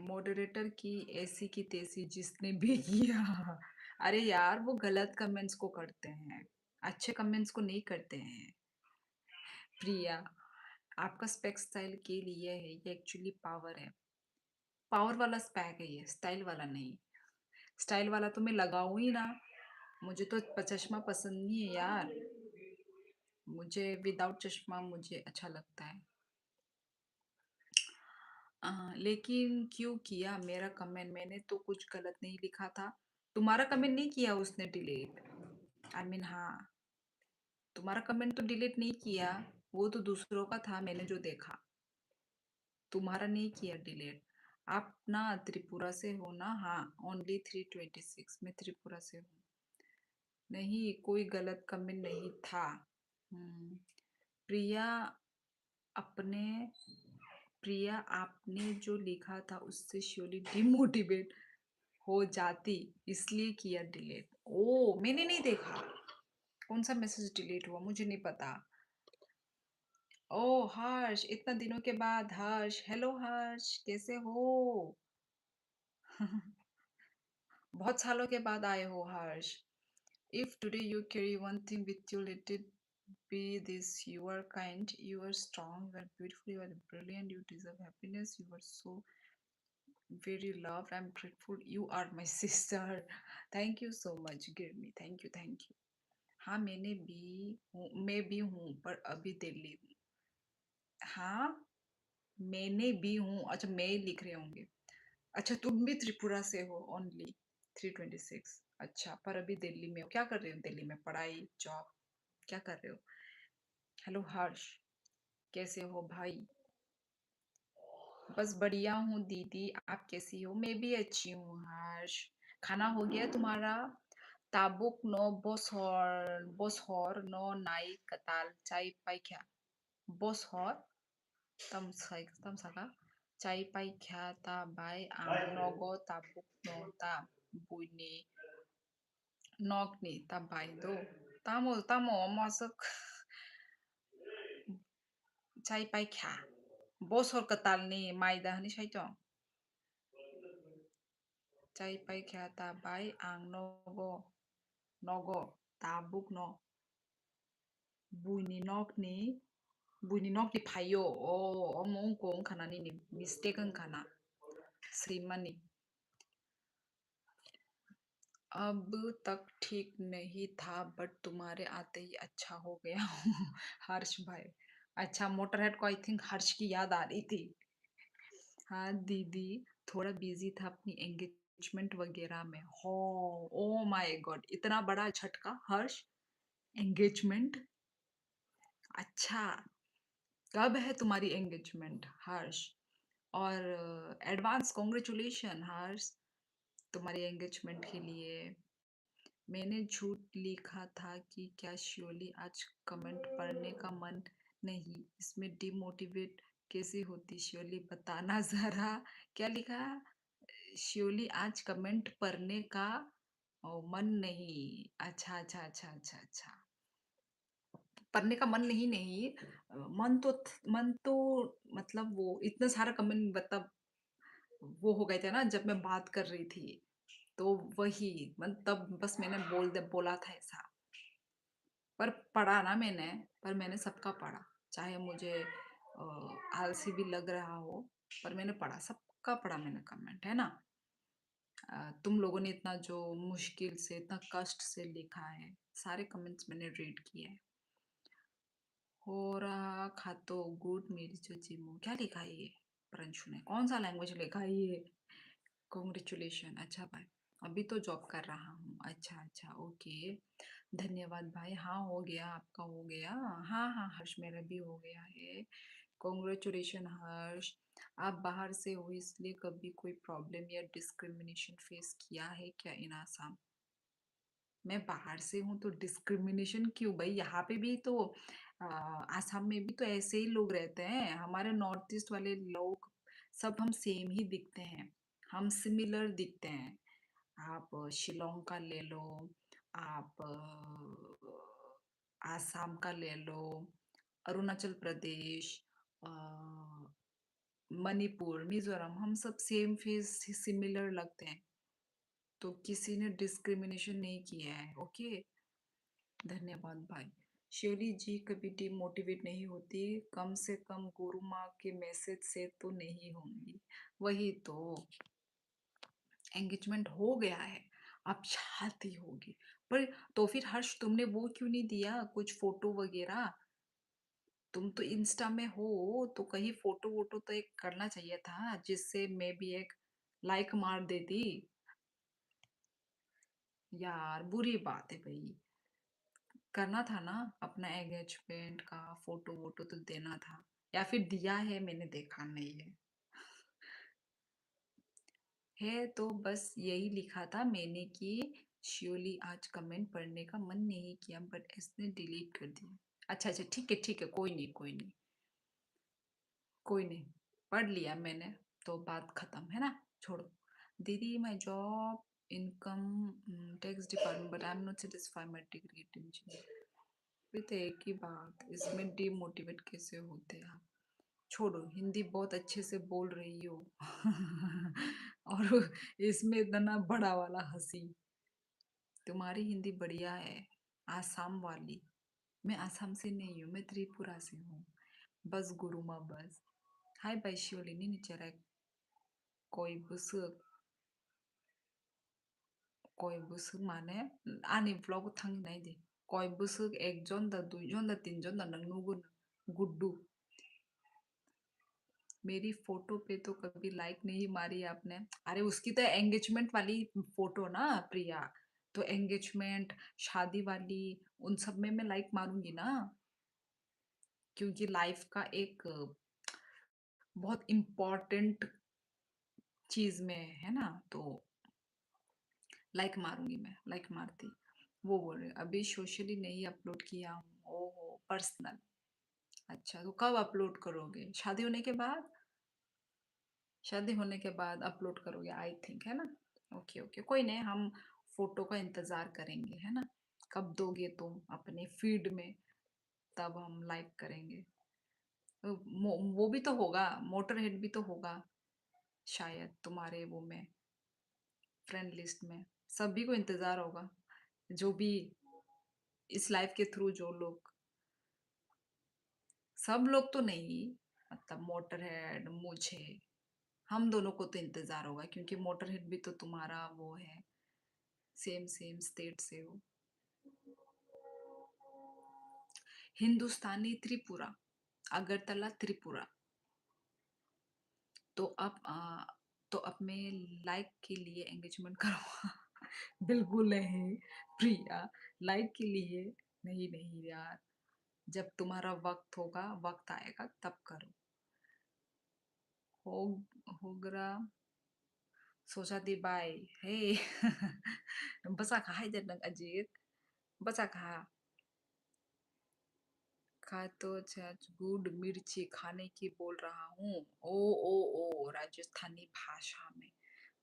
मॉडरेटर की ऐसी की तैसी जिसने भी किया। अरे यार वो गलत कमेंट्स को करते हैं, अच्छे कमेंट्स को नहीं करते हैं। प्रिया, आपका स्पेक स्टाइल के लिए है, ये एक्चुअली पावर है। पावर वाला स्पेक है ये, स्टाइल वाला नहीं। स्टाइल वाला तो मैं लगाऊं ही ना। मुझे तो चश्मा पसंद नहीं है यार। मुझे विदाउट चश्मा मुझे अच्छा लगता है। लेकिन क्यों किया मेरा कमेंट? मैंने तो कुछ गलत नहीं लिखा था। तुम्हारा कमेंट नहीं किया उसने डिलीट। आई मीन हाँ, तुम्हारा कमेंट तो डिलीट नहीं किया। वो तो दूसरों का था मैंने जो देखा। तुम्हारा नहीं किया डिलीट। आप ना त्रिपुरा से हो ना? हाँ, ओनली 326 मैं त्रिपुरा से हूँ। नहीं कोई गलत कमेंट नहीं था। हम्म, प्रिया अपने प्रिया आपने जो लिखा था उससे श्योरली डिमोटिवेट हो जाती, इसलिए किया डिलीट। ओ मैंने नहीं देखा कौन सा मैसेज डिलीट हुआ, मुझे नहीं पता। ओ हर्ष, इतना दिनों के बाद हर्ष, हेलो हर्ष कैसे हो? बहुत सालों के बाद आए हो Harsh. If today you carry one thing with you let it be this: you are kind, you are strong, you are beautiful, you are brilliant, you deserve happiness, you are so very loved, I'm grateful you are my sister. Thank you so much give me, thank you। हाँ मैंने भी हूँ, मैं भी हूँ पर अभी दिल्ली हूँ। हाँ मैंने भी हूँ, अच्छा मैं लिख रहे होंगे। अच्छा तुम भी त्रिपुरा से हो ओनली 326। अच्छा पर अभी दिल्ली में हो, क्या कर रहे हो दिल्ली में? पढ़ाई जॉब क्या कर रहे हो? हेलो हर्ष कैसे हो भाई? बस बढ़िया हूँ दीदी, आप कैसी हो? मैं भी अच्छी हूँ हर्ष। खाना हो गया तुम्हारा? ताबुक नो बोसहर नो नाई कताल चाय पाई क्या? बोसहर तम सका चाय पाई क्या ता बाय आं नोगो ताबुक नो ता बुनी नोकनी ता बाय दो तामो मसक चाय पाई क्या? बोसहर कताल ni maida ni saito चाय पाई क्या ता बाय आं नोगो tabuk no buini nok ni payo o omong kong kana ni mistake kana Sreemani. अब तक ठीक नहीं था बट तुम्हारे आते ही अच्छा हो गया हूँ। हर्ष भाई। अच्छा मोटरहेड को आई थिंक हर्ष की याद आ रही थी। हाँ दीदी, थोड़ा बिजी था अपनी एंगेजमेंट वगैरह में। हो, ओ माय गॉड, इतना बड़ा झटका हर्ष। एंगेजमेंट? अच्छा, कब है तुम्हारी एंगेजमेंट हर्ष? और एडवांस कॉन्ग्रेचुलेशन हर्ष, तुम्हारी एंगेजमेंट के लिए। मैंने झूठ लिखा था कि क्या श्योली आज कमेंट पढ़ने का मन नहीं, इसमें डिमोटिवेट कैसे होती श्योली बताना जरा। क्या लिखा? श्योली आज कमेंट पढ़ने का मन नहीं। अच्छा अच्छा अच्छा अच्छा अच्छा, पढ़ने का मन नहीं नहीं। मन तो मतलब वो इतना सारा कमेंट मतलब वो हो गए थे ना जब मैं बात कर रही थी, तो वही तब बस मैंने बोला था ऐसा। पर पढ़ा ना मैंने, पर मैंने सबका पढ़ा, चाहे मुझे आलसी भी लग रहा हो, पर मैंने पढ़ा, सबका पढ़ा मैंने कमेंट, है ना। तुम लोगों ने इतना जो मुश्किल से इतना कष्ट से लिखा है, सारे कमेंट्स मैंने रीड किए हैं। हो रहा खातो गुड मेरी जो जिमो, क्या लिखा है ये? प्रंशु ने कौन सा लैंग्वेज लिखा है ये? कॉन्ग्रेचुलेशन, अच्छा भाई। अभी तो जॉब कर रहा हूँ, अच्छा अच्छा, ओके। धन्यवाद भाई, हाँ हो गया, आपका हो गया। हाँ हाँ हर्ष, मेरा भी हो गया है। कॉन्ग्रेचुलेशन हर्ष। आप बाहर से हो इसलिए कभी कोई प्रॉब्लम या डिस्क्रिमिनेशन फेस किया है क्या इन आसाम? मैं बाहर से हूँ तो डिस्क्रिमिनेशन क्यों भाई? यहाँ पे भी तो आसाम में भी तो ऐसे ही लोग रहते हैं, हमारे नॉर्थ ईस्ट वाले लोग सब हम सेम ही दिखते हैं, हम सिमिलर दिखते हैं। आप शिलोंग का ले लो, आप आसाम का ले लो, अरुणाचल प्रदेश, अ, मणिपुर, मिजोरम, हम सब सेम फेस सिमिलर लगते हैं, तो किसी ने डिस्क्रिमिनेशन नहीं किया है, ओके। धन्यवाद भाई। शिवली जी कभी डिमोटिवेट नहीं होती, कम से कम गुरु माँ के मैसेज से तो नहीं होंगी। वही तो, एंगेजमेंट हो गया है, अब शादी होगी। पर तो फिर हर्ष तुमने वो क्यों नहीं दिया कुछ फोटो वगैरह? तुम तो इंस्टा में हो, तो कहीं फोटो वोटो तो एक करना चाहिए था, जिससे मैं भी एक लाइक मार देती। यार बुरी बात है भाई, करना था ना, अपना एंगेजमेंट का फोटो वोटो तो देना था, या फिर दिया है मैंने देखा नहीं है तो बस यही लिखा था मैंने कि श्योरली आज कमेंट पढ़ने का मन नहीं किया, बट इसने डिलीट कर दिया। अच्छा अच्छा, ठीक है, कोई नहीं कोई नहीं कोई नहीं, पढ़ लिया मैंने, तो बात खत्म है ना, छोड़ो। दीदी my job income tax department but I am not satisfied my degree engineer. फिर तो एक ही बात, इसमें डिमोटिवेट कैसे होते आप? छोड़ो, हिंदी बहुत अच्छे से बोल रही हो और इसमें इतना बड़ा वाला हंसी। तुम्हारी हिंदी बढ़िया है, आसाम वाली। मैं आसाम से नहीं हूँ, मैं त्रिपुरा से हूँ। बस गुरुमा बस। हाय बाई शिवलिनी निचरा, कोई बुस कोई बुस माने आनी vlog थांनाय दे। कोई बुस एक जन दा दुई जन दा तीन जन दा नंग नुगुन गुड्डू। मेरी फोटो पे तो कभी लाइक नहीं मारी आपने। अरे उसकी तो एंगेजमेंट वाली फोटो ना प्रिया, तो एंगेजमेंट, शादी वाली, उन सब में मैं लाइक मारूंगी ना, क्योंकि लाइफ का एक बहुत इम्पोर्टेंट चीज में है ना, तो लाइक मारूंगी, मैं लाइक मारती। वो बोल रहे अभी सोशली नहीं अपलोड किया हूँ, ओहो पर्सनल। अच्छा तो कब अपलोड करोगे? शादी होने के बाद? शादी होने के बाद अपलोड करोगे आई थिंक, है ना। ओके ओके, कोई नहीं, हम फोटो का इंतजार करेंगे, है ना। कब दोगे तुम अपने फीड में, तब हम लाइक करेंगे। तो वो भी तो होगा, मोटर हेड भी तो होगा शायद तुम्हारे वो में, फ्रेंड लिस्ट में। सभी को इंतजार होगा, जो भी इस लाइफ के थ्रू जो लोग, सब लोग तो नहीं, मतलब मोटर हेड, मुझे, हम दोनों को तो इंतजार होगा, क्योंकि मोटर हेड भी तो तुम्हारा वो है, सेम सेम स्टेट से हो। हिंदुस्तानी त्रिपुरा, अगरतला त्रिपुरा। तो अब मैं लाइक के लिए एंगेजमेंट करूँगा। बिल्कुल नहीं, प्रिया, लाइक के लिए नहीं, नहीं यार, जब तुम्हारा वक़्त होगा, वक़्त आएगा तब करो। होगरा सोसादी बाय, हे basa ka hai dyan ng ajit? Basa ka तो गुड मिर्ची खाने की बोल रहा हूँ। ओ ओ ओ राजस्थानी भाषा में,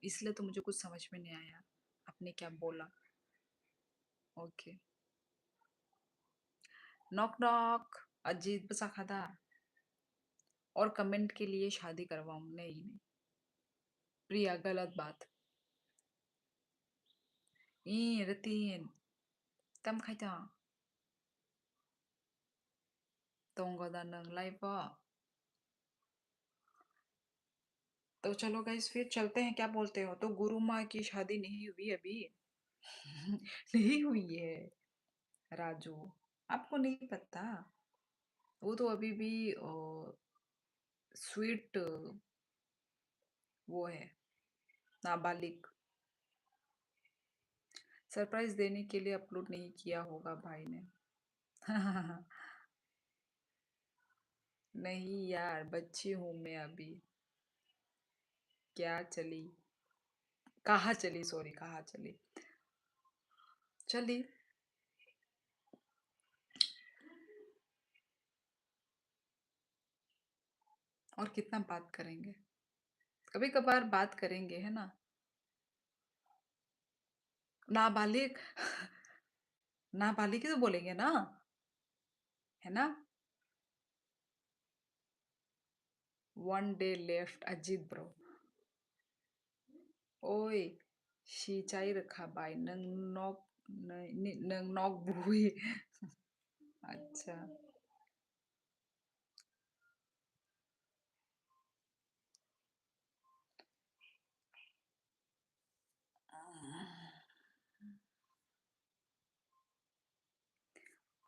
इसलिए तो मुझे कुछ समझ में नहीं आया आपने क्या बोला। ओके। नॉक नॉक, अजीत बसा खादा और कमेंट के लिए शादी करवाऊं? नहीं नहीं प्रिया, गलत बात। ई रतीन तम खाइता तोंगदा नंग लाइव। तो चलो गाइस फिर चलते हैं, क्या बोलते हो? तो गुरु माँ की शादी नहीं हुई अभी। नहीं हुई है राजू, आपको नहीं पता? वो तो अभी भी स्वीट वो है, नाबालिग। सरप्राइज देने के लिए अपलोड नहीं किया होगा भाई ने। नहीं यार, बच्ची हूँ मैं अभी। क्या चली? कहाँ चली? सॉरी, कहाँ चली? चली। और कितना बात करेंगे? कभी कभार बात करेंगे, है ना? नाबालिग। नाबालिग ही तो बोलेंगे ना, है ना? One day left Ajit bro. ओए, सिचाई रखा बाय नंग नॉक, नंग नॉक बुई। अच्छा।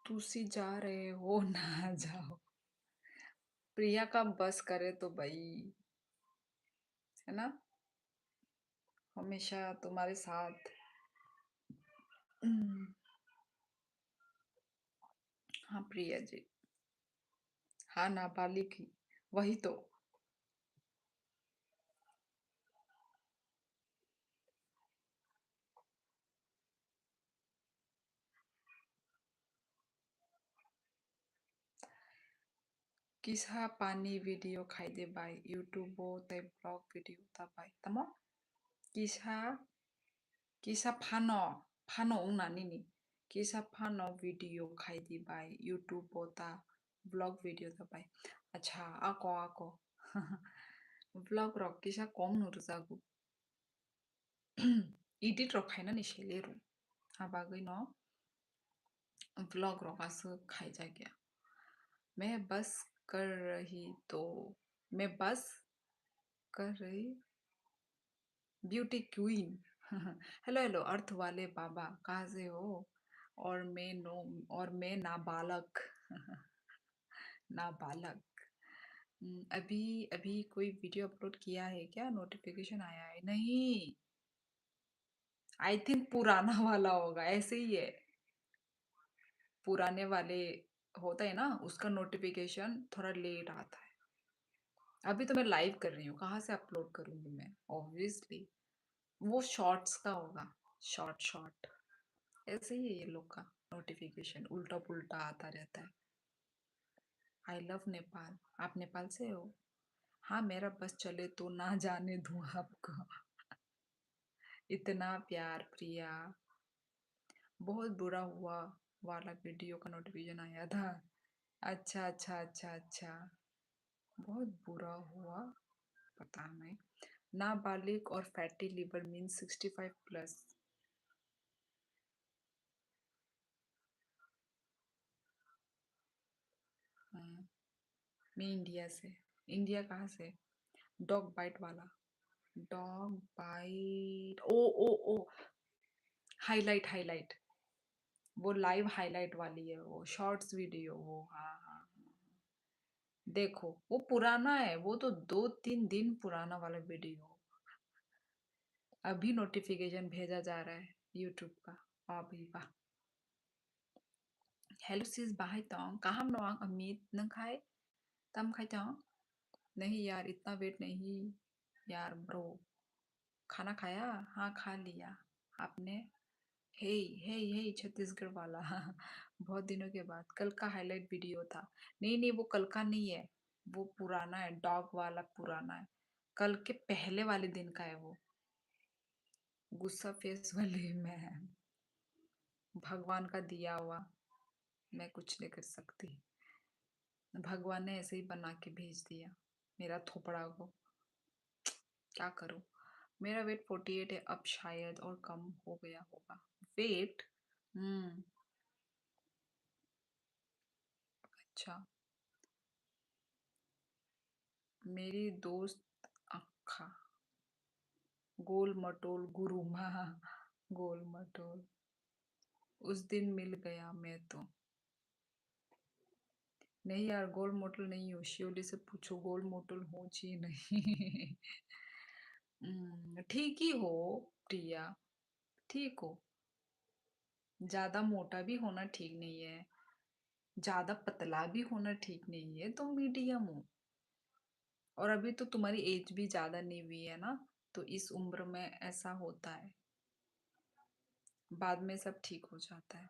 तुसी जा रहे हो ना जाओ। प्रिया का बस करे तो भाई, है ना? हमेशा तुम्हारे साथ। हम्म, हाँ प्रिया जी। हाँ नाबालिग ही, वही तो। किसा पानी वीडियो खाई दे बाय यूट्यूब ते ब्लॉग वीडियो ता बाय तमो किसा किसा फानो फानो उंगनानी ni kisa फानो वीडियो खाई दी बाय यूट्यूब ता ब्लॉग वीडियो ता बाय। अच्छा, ako ako vlog rok kisa kom nurzagu edit rok खाई ना नि शेलेरु हाबागै no vlog rok आसो खाई जा गया। मैं बस कर रही तो मैं बस कर रही ब्यूटी क्वीन। हेलो हेलो अर्थ वाले बाबा, कहाँ से हो? और मैं नो और मैं नाबालग। नाबालग। अभी अभी कोई वीडियो अपलोड किया है क्या? नोटिफिकेशन आया है नहीं? आई थिंक पुराना वाला होगा, ऐसे ही है। पुराने वाले होता है ना, उसका नोटिफिकेशन थोड़ा लेट आता है। अभी तो मैं लाइव कर रही हूँ, कहाँ से अपलोड करूंगी मैं? ऑब्वियसली वो शॉर्ट्स का होगा। शॉर्ट शॉर्ट ऐसे ही है ये लोग का नोटिफिकेशन, उल्टा पुल्टा आता रहता है। I love Nepal. आप नेपाल से हो? हाँ, मेरा बस चले तो ना जाने दूँ आपको। इतना प्यार प्रिया। बहुत बुरा हुआ वाला वीडियो का नोटिफिकेशन आया था। अच्छा अच्छा अच्छा अच्छा। बहुत बुरा हुआ, पता नहीं। नाबालिग और फैटी लिवर मीन्स 65 प्लस। मैं इंडिया से। इंडिया कहाँ से? डॉग बाइट वाला। डॉग बाइट, ओ ओ ओ, हाईलाइट हाईलाइट। वो लाइव हाईलाइट वाली है, वो शॉर्ट्स वीडियो वो, हाँ हाँ हाँ। देखो वो पुराना है, वो तो 2-3 दिन पुराना वाला वीडियो। अभी नोटिफिकेशन भेजा जा रहा है यूट्यूब का। अभी वाह। हेलो सिस बाय तोंग कहाँ नवांग अमित नंग खाए तम खाए तोंग। नहीं यार इतना वेट नहीं यार ब्रो। खाना खाया? हाँ खा लिया। आपने? हे हे हे छत्तीसगढ़ वाला बहुत दिनों के बाद कल का हाईलाइट वीडियो था। नहीं नहीं वो कल का नहीं है। वो पुराना है, डॉग वाला पुराना है। कल के पहले वाले दिन का है वो। गुस्सा फेस वाले मैं। भगवान का दिया हुआ। मैं कुछ नहीं कर सकती। भगवान ने ऐसे ही बना के भेज दिया मेरा थोपड़ा को। क्या करूं। मेरा वेट 48 है, अब शायद और कम हो गया होगा। वेट। हम्म। अच्छा। मेरी दोस्त अक्खा। गोल मटोल गुरु माँ। गोल मटोल। उस दिन मिल गया मैं तो। नहीं यार गोल मोटल नहीं हूँ, शिवली से पूछो गोल मोटल हूँ जी नहीं। ठीक ही हो प्रिया। ठीक हो। ज्यादा मोटा भी होना ठीक नहीं है। ज्यादा पतला भी होना ठीक नहीं है, तो मीडियम हो। और अभी तो तुम्हारी एज भी ज्यादा नहीं हुई है ना, तो इस उम्र में ऐसा होता है। बाद में सब ठीक हो जाता है।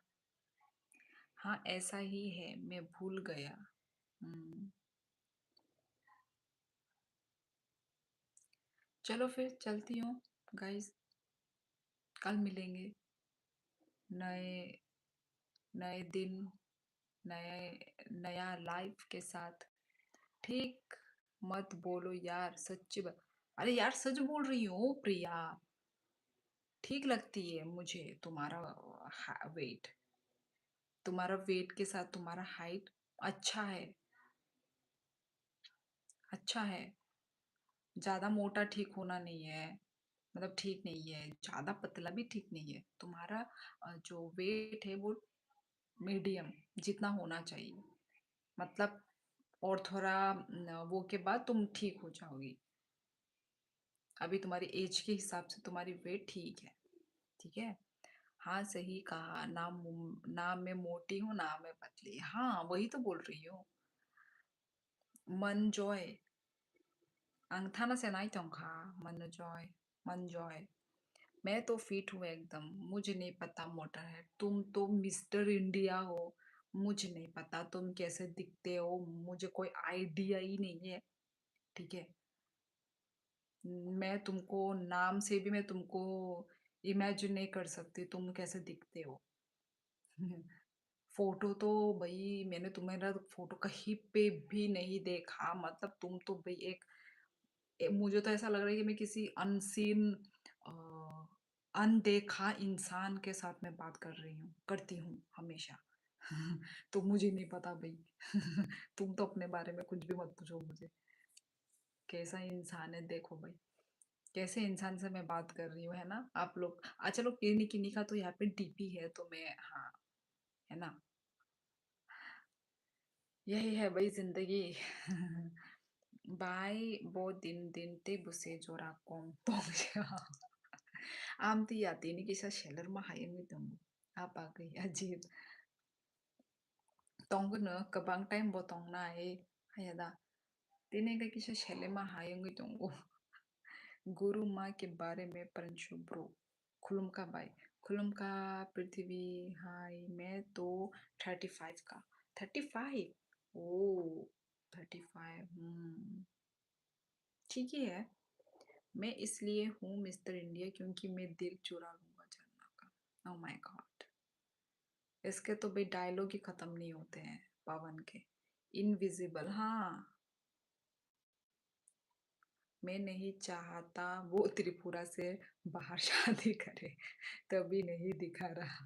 हाँ ऐसा ही है, मैं भूल गया। हम्म। चलो फिर चलती हूँ गाइस। कल मिलेंगे। नए नए दिन, नए नया लाइफ के साथ। ठीक। मत बोलो यार सच्ची बात। अरे यार सच बोल रही हूँ प्रिया। ठीक लगती है मुझे तुम्हारा वेट। तुम्हारा वेट के साथ तुम्हारा हाइट अच्छा है। अच्छा है। ज्यादा मोटा ठीक होना नहीं है। मतलब ठीक नहीं है, ज्यादा पतला भी ठीक नहीं है तुम्हारा। जो वेट है वो मीडियम जितना होना चाहिए। मतलब और थोड़ा वो के बाद तुम ठीक हो जाओगी। अभी तुम्हारी एज के हिसाब से तुम्हारी वेट ठीक है। ठीक है। हाँ सही कहा ना। ना मैं मोटी हूँ ना मैं पतली, हाँ वही तो बोल रही हूँ। मन जॉय। अंगथाना से नहीं चौंका। मन जॉय। मन जॉय। मैं तो फिट हूँ एकदम। मुझे नहीं पता मोटा है, तुम तो मिस्टर इंडिया हो। मुझे नहीं पता तुम कैसे दिखते हो, मुझे कोई आइडिया ही नहीं है। ठीक है। मैं तुमको नाम से भी मैं तुमको इमेजिन नहीं कर सकती तुम कैसे दिखते हो। फोटो तो भाई मैंने तुम्हारा फोटो कहीं पे भी नहीं देखा, मतलब तुम तो भाई एक मुझे तो ऐसा लग रहा है कि मैं किसी अनसीन अनदेखा इंसान के साथ मैं बात कर रही हूँ, करती हूँ हमेशा। तो मुझे नहीं पता भाई। तुम तो अपने बारे में कुछ भी मत पूछो मुझे। कैसा इंसान है देखो भाई। कैसे इंसान से मैं बात कर रही हूँ, है ना आप लोग। अच्छा चलो किन्नी किन्नी का तो यहाँ पे डीपी है तो मैं हाँ। है ना। यही है भाई जिंदगी। Bye bo din din te busejo kong tong siya. Amti yati ni kisa sheller mahayang itong apagay ajib. Tong ko no kabang time bo tong na hayada. Tine ka kisa sheller mahayang itong गुरु माँ के बारे में पंचु ब्रो। खुलुम का भाई। खुलुम का पृथ्वी। हाय मैं तो 35 का। 35। ओ 35। ठीक ही है। मैं इसलिए हूँ मिस्टर इंडिया क्योंकि मैं दिल चुरा लूंगा झरना का। Oh my God. इसके तो भाई डायलॉग ही खत्म नहीं होते हैं पवन के। इनविजिबल हाँ। मैं नहीं चाहता वो त्रिपुरा से बाहर शादी करे, तभी नहीं दिखा रहा।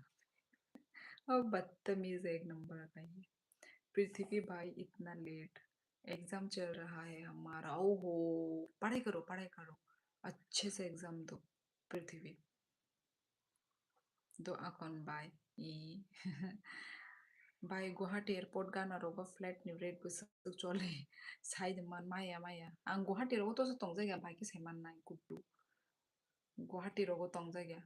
अब बदतमीज एक नंबर का ये। पृथ्वी भाई इतना लेट। एग्जाम चल रहा है हमारा। ओहो। पढ़ाई करो पढ़ाई करो। अच्छे से एग्जाम दो। पृथ्वी। दो अकॉन बाय। ई By Guwahati Airport gana roba flight ni rate busak chole side man maya maya ang Guwahati rogo to sa tongjaga bai ki seman nai kutu Guwahati rogo tongjaga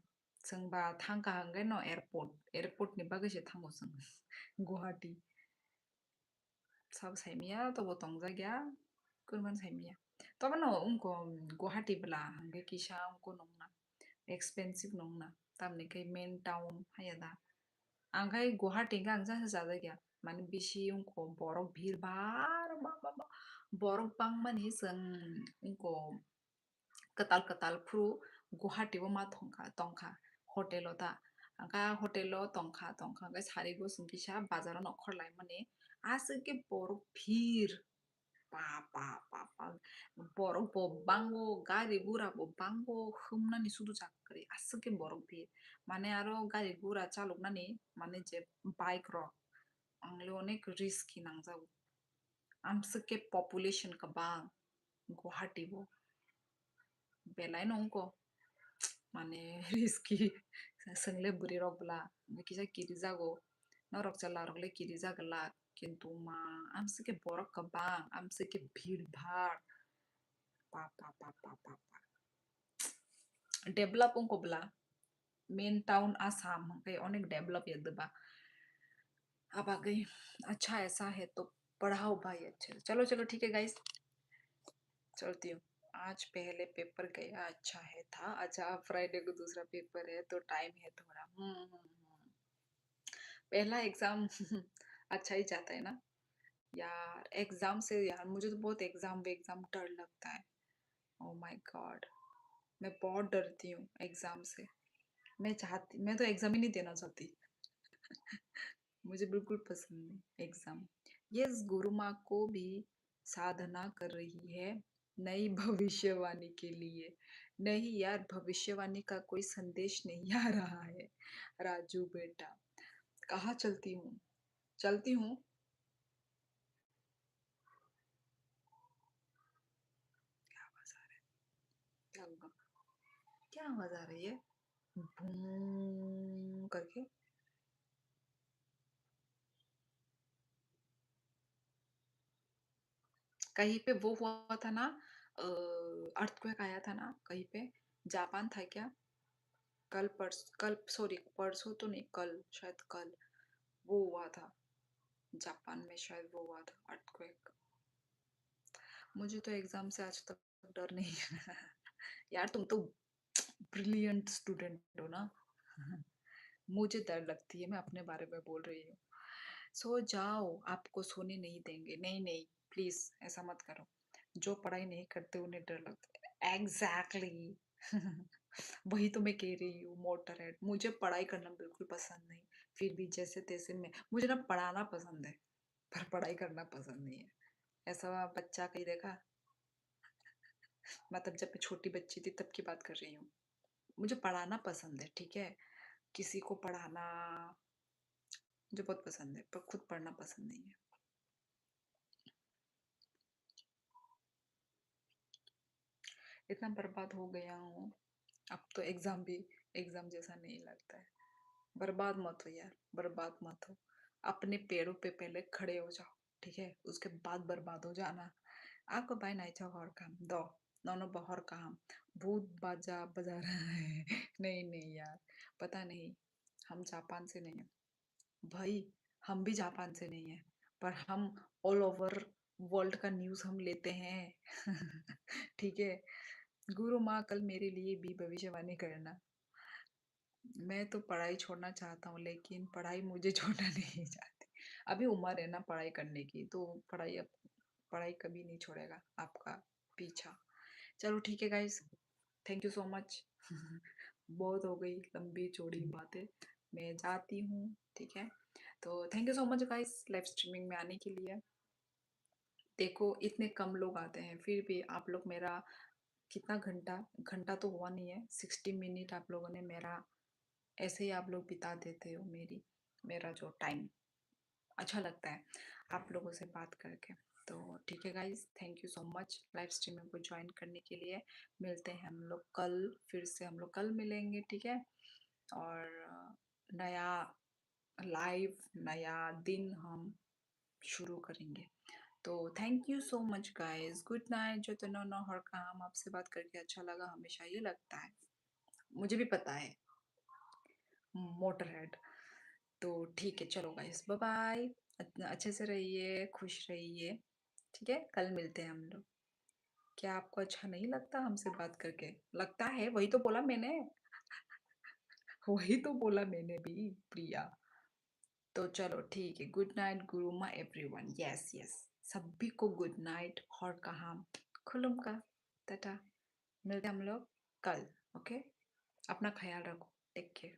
जों बा थांगा हंगै no airport ni bagै se थांगो जों Guwahati सब साइमिया तो वो तंगजागिया कुरमान साइमिया तब no उनको गुवाहाटी बला हंगे किसा उनको नंगना expensive नंगना तामने के main town हाया दा आंखाय गुवाहाटी का आंजा से ज्यादा गया माने बिशी उनको बरफ भीड़ भाड़ बा बरफ बांग माने जों उनको कताल फ्रु गुवाहाटी मा तंखा होटेल दा आंखा होटेल तंखा के सारिगो सिंकिसा बाजार नखरलाय माने आसे के बरफ भीड़ बरफ bango gari gura bo bango humnani sudu chakri asake borok bi মানে আরো গাড়ি গুড়া চালকনানি মানে যে বাইক র आंले अनेक risky nangjago amsake population kabang Guwahati bo belai nongko माने risky सोंले बुरि रकबला किसा किरि जागो नरक चला रकले किरि जागला किंतु मा आमसके बरफ kabang आमसके भीड़ भाड़ पा डेभलप उनकोब्ला मेन टाउन आसाम पे अनेक डेवलप ये दबा अब आ गई अच्छा ऐसा है तो पढ़ाओ भाई अच्छे से चलो चलो ठीक है गाइस चलती हूँ आज पहले पेपर गया अच्छा है था अच्छा फ्राइडे को दूसरा पेपर है तो टाइम है थोड़ा पहला एग्जाम अच्छा ही जाता है ना यार एग्जाम से यार मुझे तो बहुत एग्जाम डर लगता है ओ माय गॉड मैं बहुत डरती हूँ एग्जाम से मैं तो एग्जाम ही नहीं देना चाहती मुझे बिल्कुल पसंद नहीं एग्जाम यस गुरु माँ को भी साधना कर रही है नई भविष्यवाणी के लिए नहीं यार भविष्यवाणी का कोई संदेश नहीं आ रहा है राजू बेटा कहाँ चलती हूँ क्या आवाज आ रहा है क्या होगा क्या आवाज आ रही है भूं करके कहीं पे वो हुआ था ना अर्थक्वेक आया था ना कहीं पे जापान था क्या कल सॉरी परसों तो नहीं कल शायद कल वो हुआ था जापान में शायद वो हुआ था अर्थक्वेक मुझे तो एग्जाम से आज तक डर नहीं है यार तुम तो ब्रिलियंट स्टूडेंट हो ना मुझे डर लगती है मैं अपने बारे में बोल रही हूँ सो जाओ आपको सोने नहीं देंगे नहीं नहीं प्लीज ऐसा मत करो जो पढ़ाई नहीं करते उन्हें डर लगता है एग्जैक्टली वही तो मैं कह रही हूँ मोटर हेड मुझे पढ़ाई करना बिल्कुल पसंद नहीं फिर भी जैसे तैसे मैं मुझे ना पढ़ाना पसंद है पर पढ़ाई करना पसंद नहीं है ऐसा बच्चा कहीं देखा मतलब जब मैं छोटी बच्ची थी तब की बात कर रही हूँ मुझे पढ़ाना पसंद है ठीक है किसी को पढ़ाना मुझे बहुत पसंद है पर खुद पढ़ना पसंद नहीं है इतना बर्बाद हो गया हूँ अब तो एग्जाम भी एग्जाम जैसा नहीं लगता है बर्बाद मत हो यार बर्बाद मत हो अपने पैरों पे पहले खड़े हो जाओ ठीक है उसके बाद बर्बाद हो जाना आपको बाय नाइचा और काम दो दोनों बाहर काम भूत बाजा बजा रहा है नहीं नहीं यार पता नहीं हम जापान से नहीं है भाई हम भी जापान से नहीं है पर हम ऑल ओवर वर्ल्ड का न्यूज़ हम लेते हैं ठीक है गुरु माँ कल मेरे लिए भी भविष्यवाणी करना मैं तो पढ़ाई छोड़ना चाहता हूँ लेकिन पढ़ाई मुझे छोड़ना नहीं चाहती अभी उम्र है ना पढ़ाई करने की तो पढ़ाई कभी नहीं छोड़ेगा आपका पीछा चलो ठीक है guys thank you so much बहुत हो गई लंबी चौड़ी बातें मैं जाती हूँ ठीक है तो thank you so much guys live streaming में आने के लिए देखो इतने कम लोग आते हैं फिर भी आप लोग मेरा कितना घंटा घंटा तो हुआ नहीं है 60 मिनट आप लोगों ने मेरा ऐसे ही आप लोग बिता देते हो मेरा जो टाइम अच्छा लगता है आप लोगों से बात करके तो ठीक है guys thank you so much live streaming को ज्वाइन करने के लिए मिलते हैं हम लोग कल फिर से हम लोग कल मिलेंगे ठीक है और नया लाइव नया दिन हम शुरू करेंगे। तो thank you so much guys, good night. जो तो नो नो हर काम, आपसे बात करके अच्छा लगा, हमेशा ये लगता है, मुझे भी पता है, मोटरहेड। तो ठीक है, चलो गाइस, बाय बाय। अच्छे से रहिए, खुश रहिए। ठीक है, कल मिलते हैं हम लोग। क्या आपको अच्छा नहीं लगता हमसे बात करके? लगता है, वही तो बोला मैंने। वही तो बोला मैंने भी, प्रिया। तो चलो ठीक है, good night Guruma everyone. Yes yes, सभी को गुड नाइट और कहा खुलुम का टाटा। मिलते हैं हम लोग कल। ओके, अपना ख्याल रखो, टेक केयर।